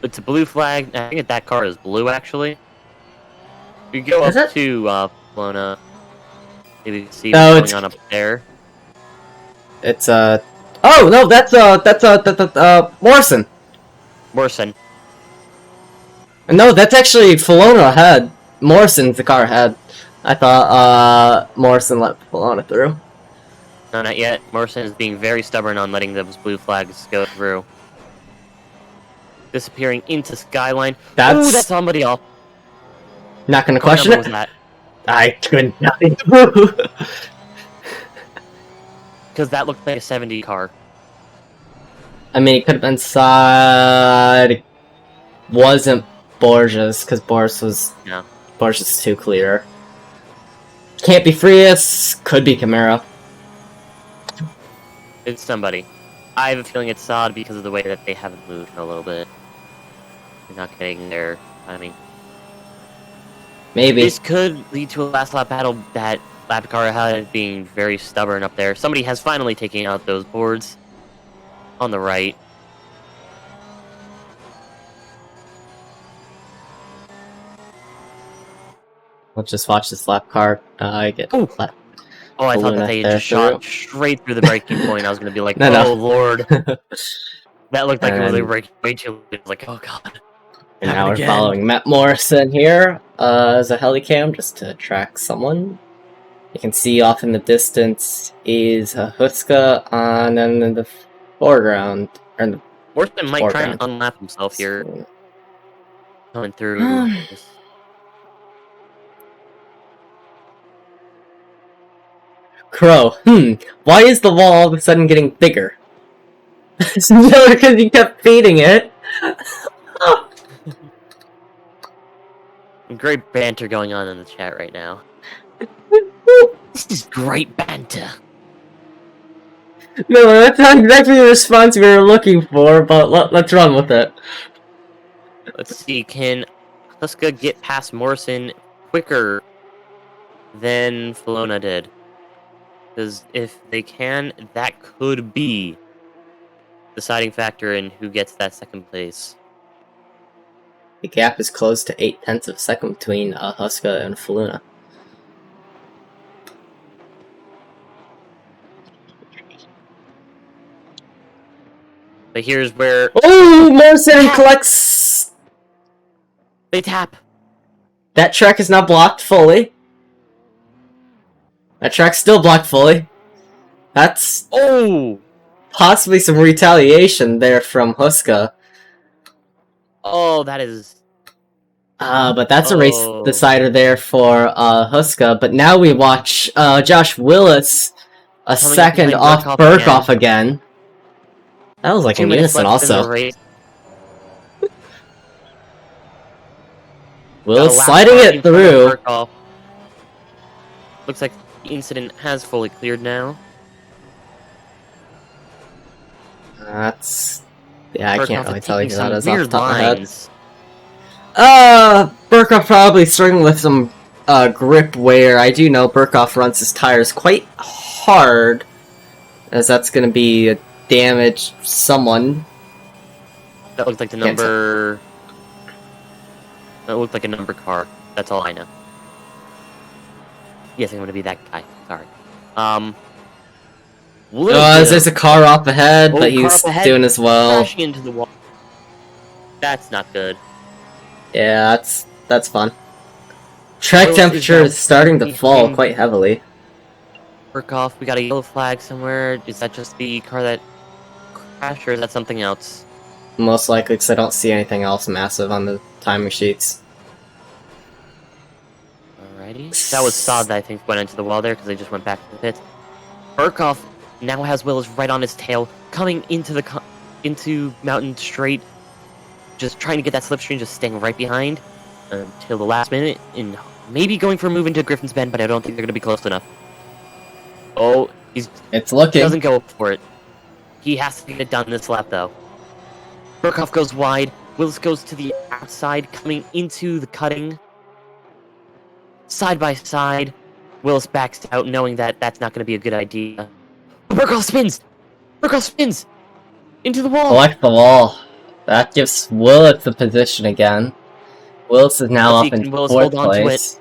It's a blue flag. I think that car is blue, actually. We go up to Flona. Maybe see what's going on up there. It's oh no, that's Morrison. Morrison. No, that's actually Falona ahead. Morrison's the car ahead. I thought Morrison let Falona through. No, not yet. Morrison is being very stubborn on letting those blue flags go through. Disappearing into Skyline. That's somebody else. Not gonna question it. That? I couldn't. Because that looked like a 70 car. I mean, it could have been side. It wasn't Borges, because Borges was... No. Borges is too clear. Can't be Frias, could be Camaro. It's somebody. I have a feeling it's Saad because of the way that they haven't moved for a little bit. They're not getting their timing. Maybe. This could lead to a last lap battle that lap car had being very stubborn up there. Somebody has finally taken out those boards on the right. Let's just watch this lap car. I get lap. Oh, I thought that they had just shot straight through the breaking point. I was going to be like, oh, Lord. That looked like it was And- like way too. It was like, oh god. And now Happen we're again. following Matt Morrison here as a helicam just to track someone. You can see off in the distance is Huska and then in the foreground. Or in the Morrison might try and foreground. unlap himself here, coming through. this- Crow, why is the wall all of a sudden getting bigger? It's because you kept feeding it. Great banter going on in the chat right now. This is great banter. No, that's not exactly the response we were looking for, but let's run with it. Let's see, can Huska get past Morrison quicker than Felona did? Because if they can, that could be the deciding factor in who gets that second place. The gap is closed to 0.8 of a second between Huska and Faluna. But here's where Oh, Morrison collects. they tap. That track is now blocked fully. That track's still blocked fully. That's Oh! possibly some retaliation there from Huska. Oh, that is... But that's a race Oh. decider there for Huska. But now we watch Josh Willis a Coming second behind off Burkhoff Burkhoff again. That was like 2 in minutes unison left in the also. race. Willis Got a lap sliding car it in front of through. Burkhoff. Looks like the incident has fully cleared now. That's... Yeah, I Burkhoff can't is really tell you taking that some is off the weird top of my head. lines. Burkhoff probably struggling with some grip wear. I do know Burkhoff runs his tires quite hard, as that's going to be a damage someone. That looked like the Can't number... That looked like a number car. That's all I know. Yes, I'm gonna be that guy. Sorry. Little bit There's of a car up ahead Oh, that car he's up ahead, doing as well. crashing into the wall. That's not good. Yeah, that's fun. Track Willis is temperature now is starting to fall behind quite heavily. Burkhoff, we got a yellow flag somewhere. Is that just the car that crashed, or is that something else? Most likely, because I don't see anything else massive on the timing sheets. Alrighty. That was Sod that I think went into the wall there, because they just went back to the pit. Burkhoff now has Willis right on his tail, coming into into Mountain Straight, just trying to get that slipstream, just staying right behind until the last minute, and maybe going for a move into Griffin's Bend, but I don't think they're going to be close enough. Oh, It's looking. doesn't go for it. He has to get it done this lap, though. Burkhoff goes wide. Willis goes to the outside, coming into the cutting. Side by side. Willis backs out, knowing that that's not going to be a good idea. Burkhoff spins! Burkhoff spins! Into the wall! Collect the wall. That gives Willis the position again. Willis is now Let's up see, in can Willis 4th hold on to place.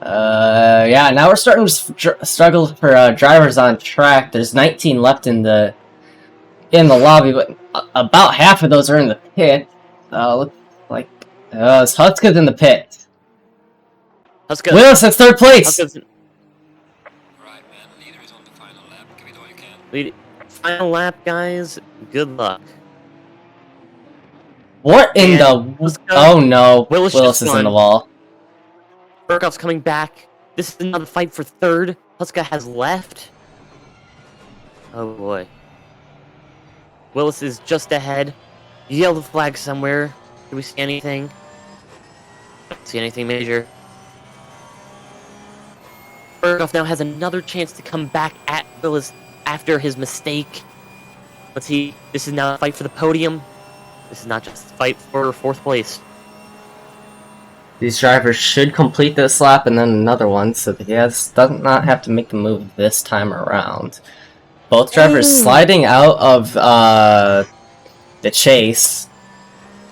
Yeah, now we're starting to struggle for drivers on track. There's 19 left in the lobby, but about half of those are in the pit. Looks like Huska's in the pit. Huska, Willis at 3rd place. Huska's Right, man. Leader is on the final lap. Give it all you can. lead. Final lap, guys. Good luck. What in And the? Huska- Oh no, Willis Willis just is won. in the wall. Burkhoff's coming back. This is another fight for 3rd. Huska has left. Oh boy. Willis is just ahead. Yellow flag somewhere. Do we see anything? Don't see anything major. Burkhoff now has another chance to come back at Willis after his mistake. Let's see. This is now a fight for the podium. This is not just a fight for 4th place. These drivers should complete this lap and then another one, so that he does not have to make the move this time around. Both drivers sliding out of the chase.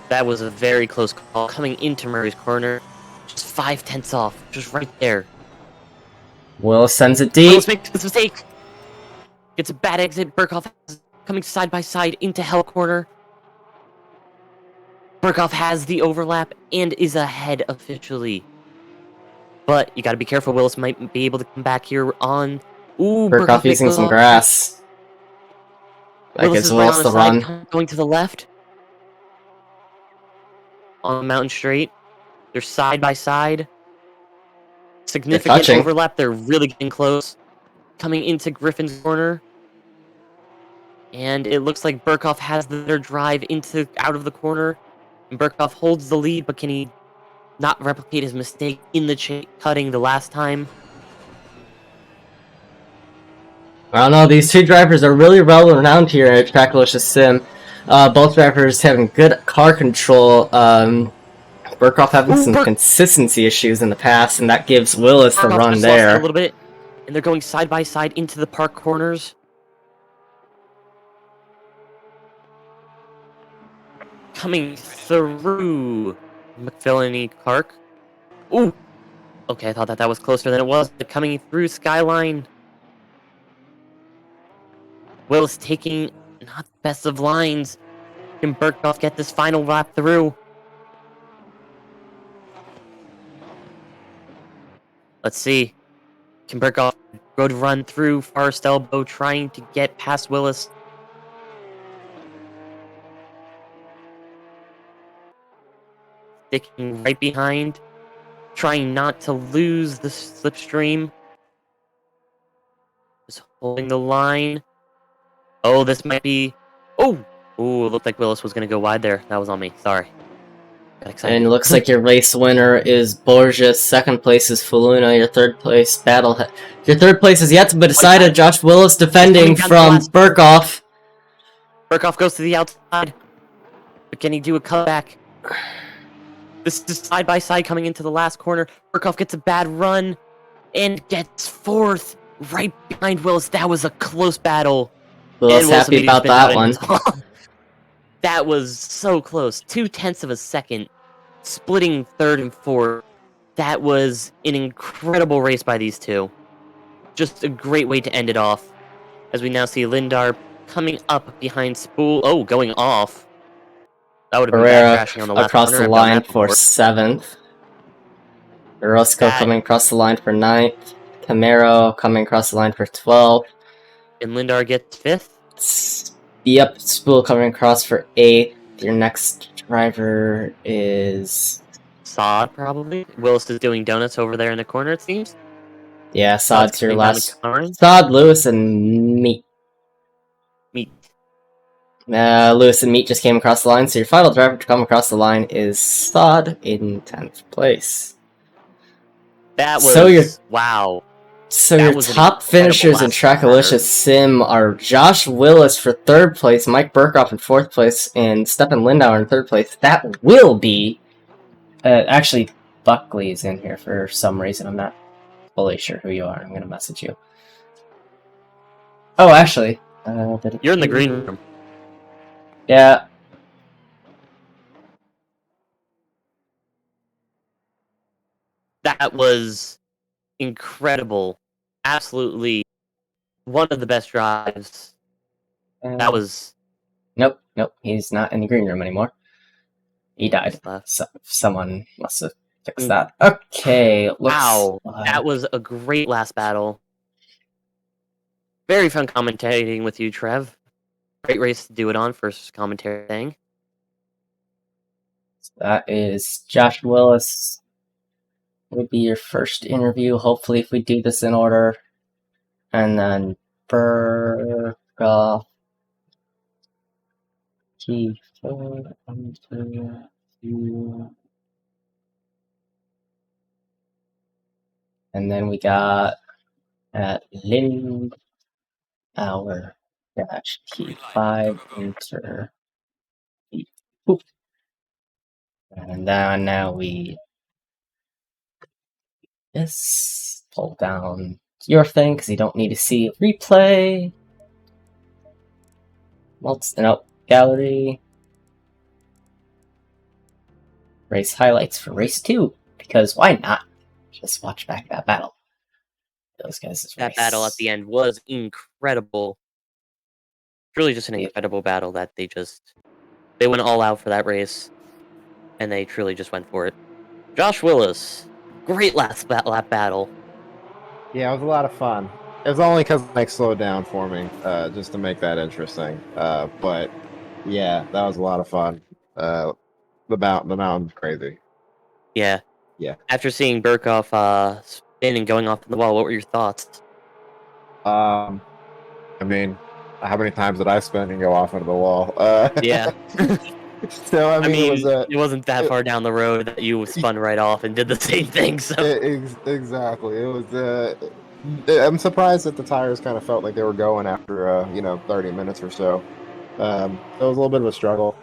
That was a very close call. Coming into Murray's corner. Just 5/10 off. Just right there. Willis sends it deep. Willis makes this mistake. Gets a bad exit. Burkhoff coming side by side into Hell Corner. Burkhoff has the overlap and is ahead officially. But you gotta be careful. Willis might be able to come back here on... Ooh, Burkhoff makes using a some lot. grass. That Willis gives is right Willis on the the side, run. going to the left. On the mountain straight. They're side by side. Significant touching. overlap. They're really getting close. Coming into Griffin's corner. And it looks like Burkhoff has their drive out of the corner. And Burkhoff holds the lead, but can he not replicate his mistake in the cutting the last time? I don't know, these two drivers are really well renowned here at Tracklicious Sim. Both drivers having good car control. Burkhoff having some consistency issues in the past, and that gives Willis the Burkhoff run just lost it a there. little bit, and they're going side by side into the park corners. Coming through McPhillany Clark. Ooh! Okay, I thought that was closer than it was. But coming through Skyline. Willis taking not the best of lines. Can Burkhoff get this final lap through? Let's see. Can Burkhoff go to run through Forest Elbow, trying to get past Willis? Sticking right behind, trying not to lose the slipstream. Just holding the line. Oh, this might be... Oh! Ooh, it looked like Willis was going to go wide there. That was on me. Sorry. Got excited. And it looks like your race winner is Borges. Second place is Faluna. Your third place Your third place is yet to be decided. Josh Willis defending from Burkhoff. Burkhoff goes to the outside. But can he do a comeback? This is side by side coming into the last corner. Burkhoff gets a bad run and gets fourth right behind Willis. That was a close battle. Willis happy about that one. That was so close. 0.2 of a second. Splitting third and fourth. That was an incredible race by these two. Just a great way to end it off. As we now see Lindauer coming up behind Spool. Oh, going off. That would have been bad crashing on the last across corner. the line for 7th. Orozco coming across the line for 9th. Camaro coming across the line for 12th. And Lindauer gets 5th? Yep, Spool coming across for 8th. Your next driver is... Sod, probably. Willis is doing donuts over there in the corner, it seems. Yeah, Sod's your last. Sod, Lewis, and Meat. Lewis and Meat just came across the line, so your final driver to come across the line is Sod in 10th place. That was... wow. So your top finishers in Trackalicious Sim are Josh Willis for 3rd place, Mike Burkhoff in 4th place, and Stefan Lindauer in 3rd place. That will be... actually, Buckley is in here for some reason. I'm not fully sure who you are. I'm going to message you. Oh, actually... You're in the green room. Yeah. That was incredible. Absolutely one of the best drives. That was... Nope. He's not in the green room anymore. He died. So, someone must have fixed that. Okay. Wow. That was a great last battle. Very fun commentating with you, Trev. Great race to do it on, first commentary thing. That is Josh Willis. Would be your first interview, hopefully, if we do this in order. And then Burkhoff. T4 interview. And then we got at Lindauer dash T5 enter. Boop. And then now we just pull down your thing because you don't need to see a replay. Gallery. Race highlights for race 2 because why not? Just watch back that battle. Those guys. That battle at the end was incredible. Truly just an incredible battle that they went all out for that race, and they truly just went for it. Josh Willis, great last lap battle. Yeah, it was a lot of fun. It was only because Mike slowed down for me, just to make that interesting. But yeah, that was a lot of fun. The mountain's crazy. Yeah. Yeah. After seeing Burkhoff spin and going off the wall, what were your thoughts? I mean, how many times did I spin and go off into the wall? Yeah. So I mean, it wasn't that far down the road that you spun right off and did the same thing. So exactly. It was. I'm surprised that the tires kind of felt like they were going after 30 minutes or so. So it was a little bit of a struggle.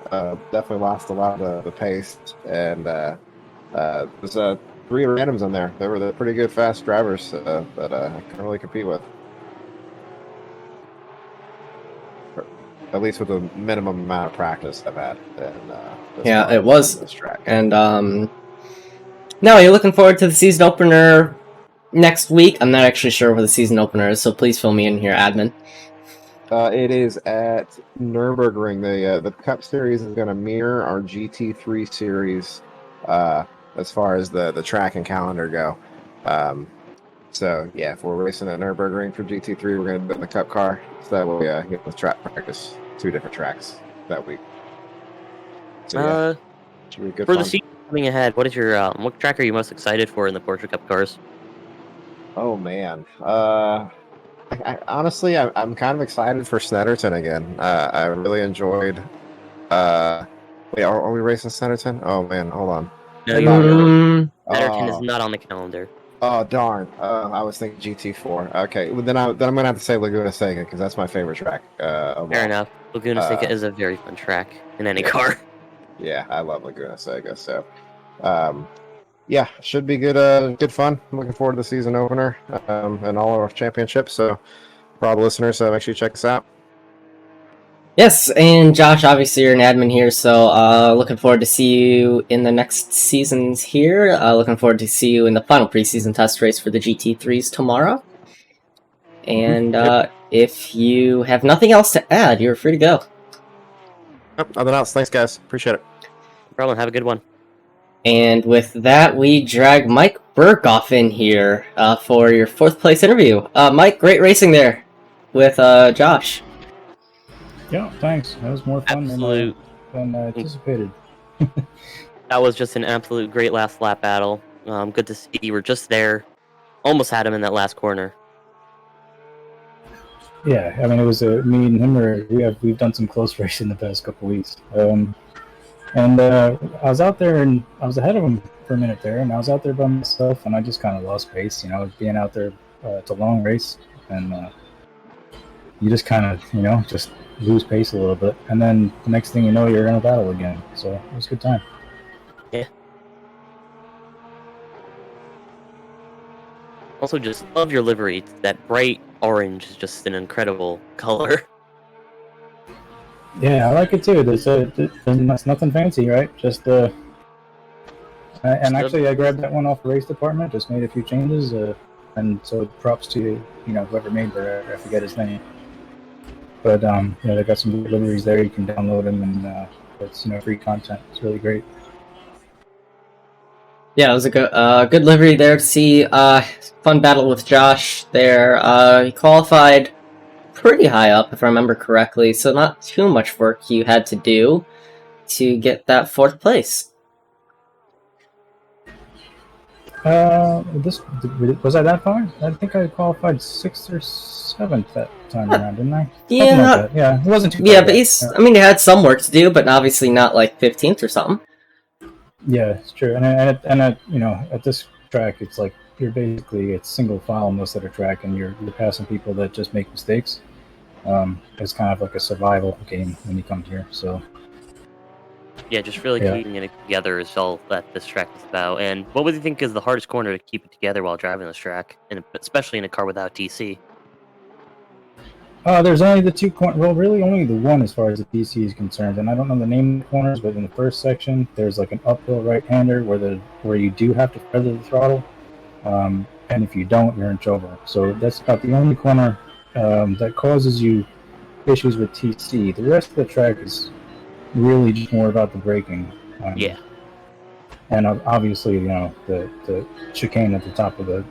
Definitely lost a lot of the pace, and there's 3 randoms in there. They were the pretty good fast drivers that I couldn't really compete with. At least with the minimum amount of practice I've had. And, it was. This track. And no, you're looking forward to the season opener next week. I'm not actually sure where the season opener is, so please fill me in here, admin. It is at Nurburgring. The Cup Series is going to mirror our GT3 Series as far as the track and calendar go. So yeah, if we're racing at Nurburgring for GT3, we're going to do it in the Cup car. So that way we get the track practice 2 different tracks that week. So yeah, should be good for fun. the season coming ahead, what is your what track are you most excited for in the Porsche Cup cars? Oh man, honestly, I'm kind of excited for Snetterton again. I really enjoyed. Wait, are we racing Snetterton? Oh man, hold on. No, you're Mm, Betterton is not on the calendar. Oh darn! I was thinking GT4. Okay, well, then I'm gonna have to say Laguna Seca because that's my favorite track. Fair enough. Laguna Seca is a very fun track in any car. Yeah, I love Laguna Seca. So, yeah, should be good. Good fun. I'm looking forward to the season opener and all our championships. So, for all the listeners, make sure you check us out. yes, and Josh, obviously you're an admin here, so looking forward to see you in the next seasons here. Looking forward to see you in the final preseason test race for the GT3s tomorrow. And if you have nothing else to add, you're free to go. Nothing else. Thanks, guys. Appreciate it. No problem. Have a good one. And with that, we drag Mike Burkhoff in here for your 4th place interview. Mike, great racing there with Josh. Yeah, thanks. That was more fun than anticipated. That was just an absolute great last lap battle. Good to see you were just there. Almost had him in that last corner. Yeah, I mean, it was me and him. We've done some close racing the past couple weeks. And I was out there, and I was ahead of him for a minute there, and I was out there by myself, and I just kind of lost pace. Being out there, it's a long race, and you just kind of, just lose pace a little bit, and then the next thing you know, you're in a battle again. So it was a good time. Yeah. Also, just love your livery. That bright orange is just an incredible color. Yeah, I like it too. There's nothing fancy, right? Just and actually, I grabbed that one off the race department. Just made a few changes, and so props to whoever made it. I forget his name. But they got some liveries there. You can download them, and it's free content. It's really great. Yeah, it was a good livery there to see. Fun battle with Josh there. He qualified pretty high up, if I remember correctly, so not too much work you had to do to get that 4th place. Was I that far? I think I qualified 6th or 7th that time around, didn't I? Yeah, like yeah, it wasn't too. Yeah, but he had some work to do, but obviously not like 15th or something. Yeah, it's true, and at this track, it's like it's single file most of the track, and you're passing people that just make mistakes. It's kind of like a survival game when you come here. So yeah, just really keeping it together is all that this track is about. And what would you think is the hardest corner to keep it together while driving this track, and especially in a car without TC? There's only the 2 corners. Well, really only the one as far as the DC is concerned. And I don't know the name of the corners, but in the first section, there's like an uphill right-hander where you do have to feather the throttle. And if you don't, you're in trouble. So that's about the only corner that causes you issues with TC. The rest of the track is really just more about the braking. Yeah. And obviously, the chicane at the top of the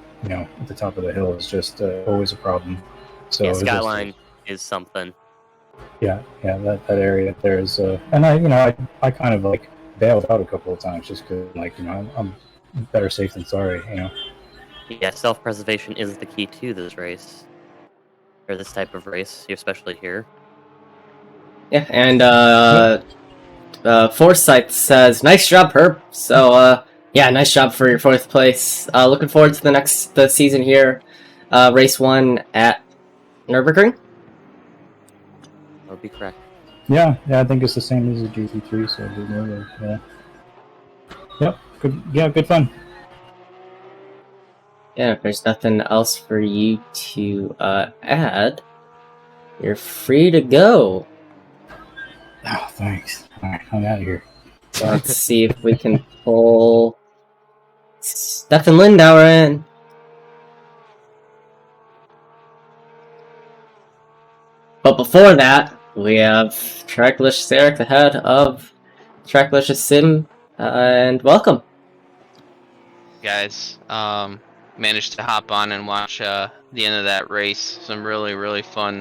hill is just always a problem. So Yeah, it's just, Skyline is something. yeah, that area there is, and I kind of like bailed out a couple of times just because I'm better safe than sorry. Yeah, self-preservation is the key to this race. Or this type of race, especially here. Yeah, and Forsyth says, "Nice job, Herb." So, yeah, nice job for your 4th place. Looking forward to the season here. Race 1 at Nurburgring. That would be correct. Yeah, I think it's the same as the GT3, so yeah. Yep, good fun. Yeah, if there's nothing else for you to add, you're free to go. Oh, thanks. All right, I'm out of here. Let's see if we can pull Stefan Lindauer in. But before that, we have Tracklicious Eric, the head of Tracklicious Sim, and welcome. Guys, managed to hop on and watch the end of that race. Some really fun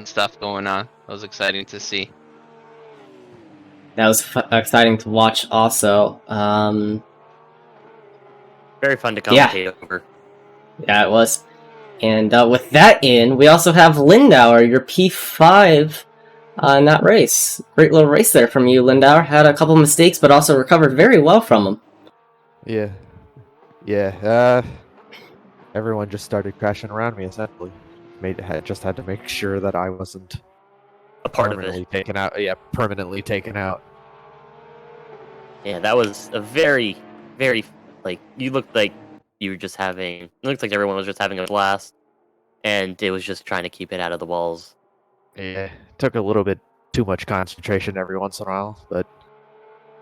stuff going on. That was exciting to see. That was exciting to watch also. Very fun to commentate over. Yeah, it was. And with that in, we also have Lindauer, your P5 in that race. Great little race there from you, Lindauer. Had a couple mistakes, but also recovered very well from them. Yeah. Everyone just started crashing around me, essentially. Just had to make sure that I wasn't A part of permanently it. taken out. Yeah, permanently taken out. Yeah, that was a very, very, you looked like you were just having, it looked like everyone was just having a blast, and it was just trying to keep it out of the walls. Yeah, took a little bit too much concentration every once in a while, but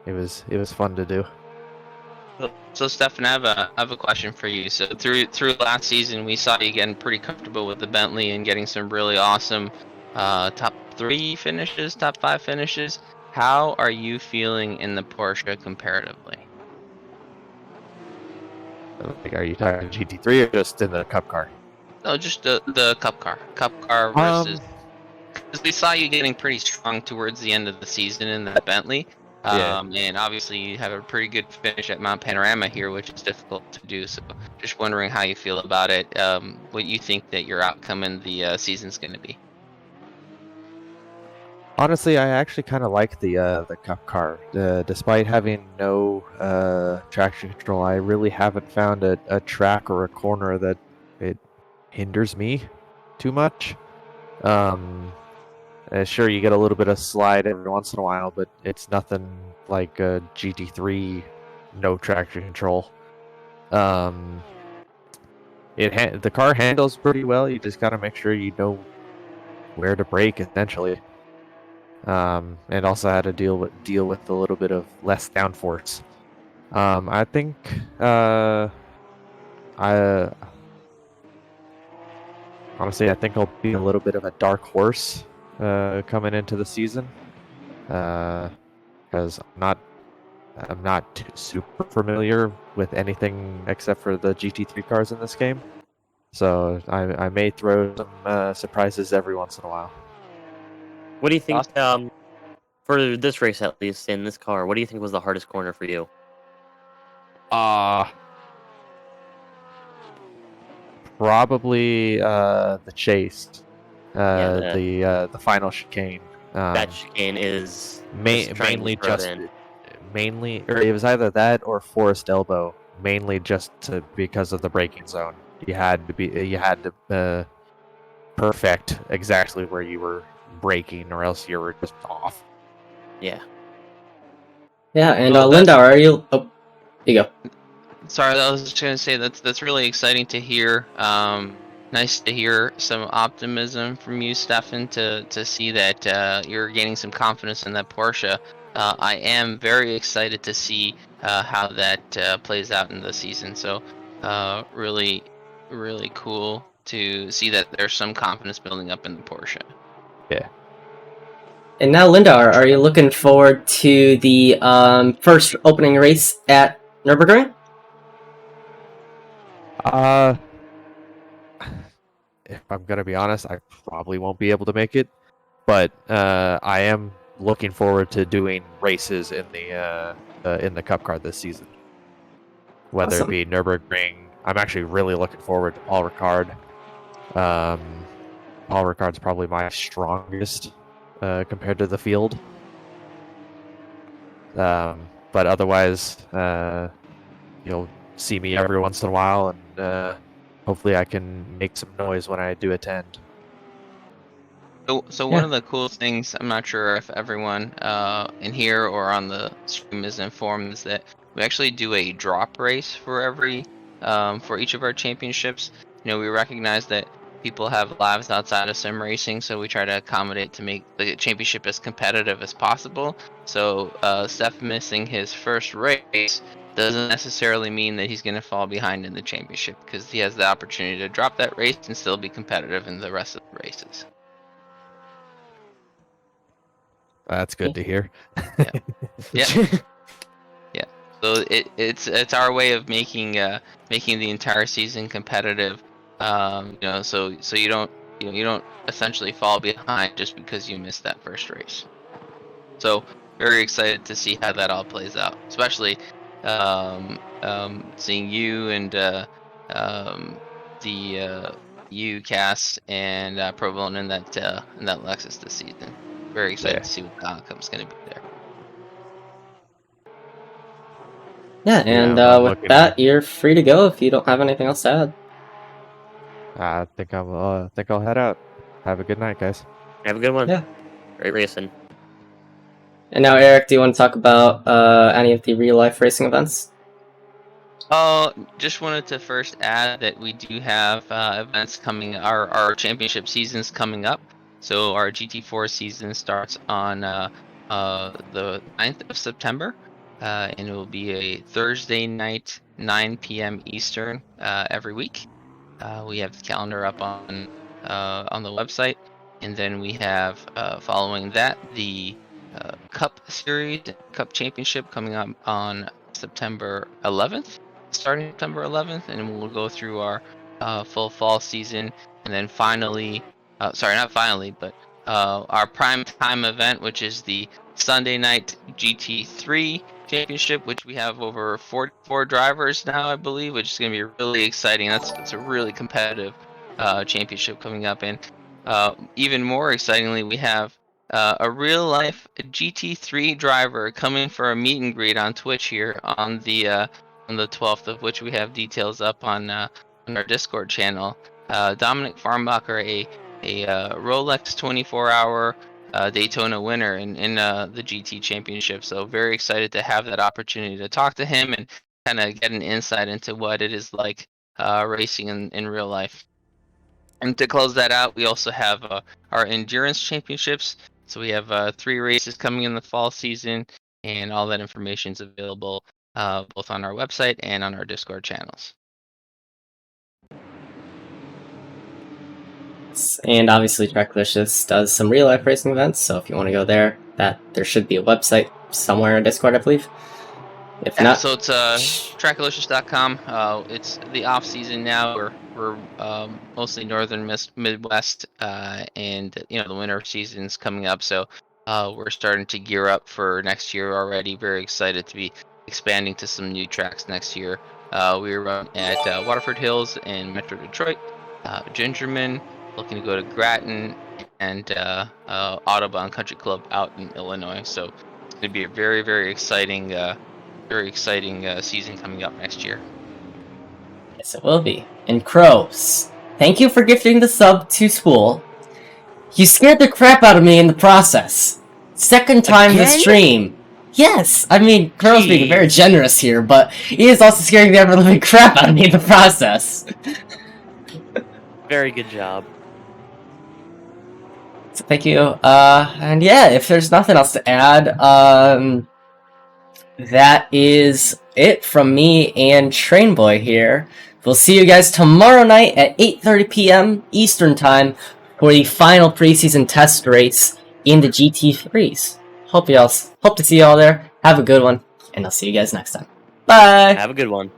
it was fun to do. So Stefan, I have a question for you. So through last season, we saw you getting pretty comfortable with the Bentley and getting some really awesome top 3 finishes, top 5 finishes. How are you feeling in the Porsche comparatively? Like, are you talking GT3 or just in the Cup car? No, just the Cup car versus. Because we saw you getting pretty strong towards the end of the season in that Bentley. Yeah. And obviously you have a pretty good finish at Mount Panorama here, which is difficult to do. So just wondering how you feel about it. What you think that your outcome in the season's going to be. Honestly, I actually kind of like the Cup car. Despite having no traction control, I really haven't found a track or a corner that it hinders me too much. Sure, you get a little bit of slide every once in a while, but it's nothing like a GT3 no traction control. The car handles pretty well. You just gotta make sure you know where to brake, essentially. And also had to deal with a little bit of less downforce. I think honestly, I think I'll be a little bit of a dark horse coming into the season, because I'm not super familiar with anything except for the GT3 cars in this game. So I may throw some surprises every once in a while. What do you think, for this race at least, in this car, what do you think was the hardest corner for you? Probably the chase, Yeah, the final chicane. that chicane is Mainly or it was either that or Forest Elbow. Mainly just because of the braking zone. You had to perfect exactly where you were braking, or else you were just off. Yeah. Yeah, and Well, Lindauer, are you... Oh, you go. Sorry, I was just going to say that's really exciting to hear. Nice to hear some optimism from you, Stefan, to see that you're gaining some confidence in that Porsche. I am very excited to see how that plays out in the season. So really cool to see that there's some confidence building up in the Porsche. Yeah. And now, Lindauer, are you looking forward to the first opening race at Nurburgring? If I'm gonna be honest, I probably won't be able to make it, but I am looking forward to doing races in the Cup Car this season. Whether Awesome. it be Nurburgring, I'm actually really looking forward to Paul Ricard. Paul Ricard's probably my strongest compared to the field. But otherwise, you'll see me every once in a while, and hopefully I can make some noise when I do attend. So one of the cool things, I'm not sure if everyone in here or on the stream is informed, is that we actually do a drop race for for each of our championships. We recognize that people have lives outside of sim racing, so we try to accommodate to make the championship as competitive as possible. So Steph missing his first race doesn't necessarily mean that he's going to fall behind in the championship, because he has the opportunity to drop that race and still be competitive in the rest of the races. That's good to hear. Yeah. Yeah. So it's our way of making the entire season competitive. So you don't essentially fall behind just because you missed that first race. So very excited to see how that all plays out, especially seeing you and the you, Cass, and Provone in that Lexus this season. Very excited to see what the outcome's going to be there. Yeah, and I'm with that, you're free to go if you don't have anything else to add. I think I'll head out. Have a good night, guys. Have a good one. Yeah. Great racing. And now, Eric, do you want to talk about any of the real-life racing events? Just wanted to first add that we do have events coming. Our championship season's coming up. So our GT4 season starts on the 9th of September, and it will be a Thursday night, 9 p.m. Eastern, every week. We have the calendar up on the website, and then we have following that the Cup Series, Cup Championship coming up on September 11th. Starting September 11th, and we'll go through our full fall season, and then finally, not finally, but our prime time event, which is the Sunday night GT3 championship, which we have over 44 drivers now, I believe, which is going to be really exciting. That's a really competitive championship coming up, and even more excitingly, we have a real life GT3 driver coming for a meet and greet on Twitch here on the 12th, of which we have details up on our Discord channel. Dominic Farnbacher, a Rolex 24-hour Daytona winner in the GT Championship. So very excited to have that opportunity to talk to him and kind of get an insight into what it is like racing in real life. And to close that out, we also have our Endurance Championships. So we have 3 races coming in the fall season, and all that information is available both on our website and on our Discord channels. And obviously, Tracklicious does some real-life racing events, so if you want to go there, there should be a website somewhere in Discord, I believe. If not, so it's Tracklicious.com. It's the off season now. We're mostly northern Midwest, and the winter season's coming up. So we're starting to gear up for next year already. Very excited to be expanding to some new tracks next year. We run at Waterford Hills in Metro Detroit, Gingerman, looking to go to Grattan, and Audubon Country Club out in Illinois. So it's going to be a very, very exciting season coming up next year. Yes, it will be. And Crows, thank you for gifting the sub to Spool. You scared the crap out of me in the process. Second time this stream. Yes, I mean, Crows being very generous here, but he is also scaring the ever-living crap out of me in the process. Very good job. So thank you. And yeah, if there's nothing else to add, that is it from me and Trainboy here. We'll see you guys tomorrow night at 8:30 p.m. Eastern Time for the final preseason test race in the GT3s. Hope to see you all there. Have a good one, and I'll see you guys next time. Bye! Have a good one.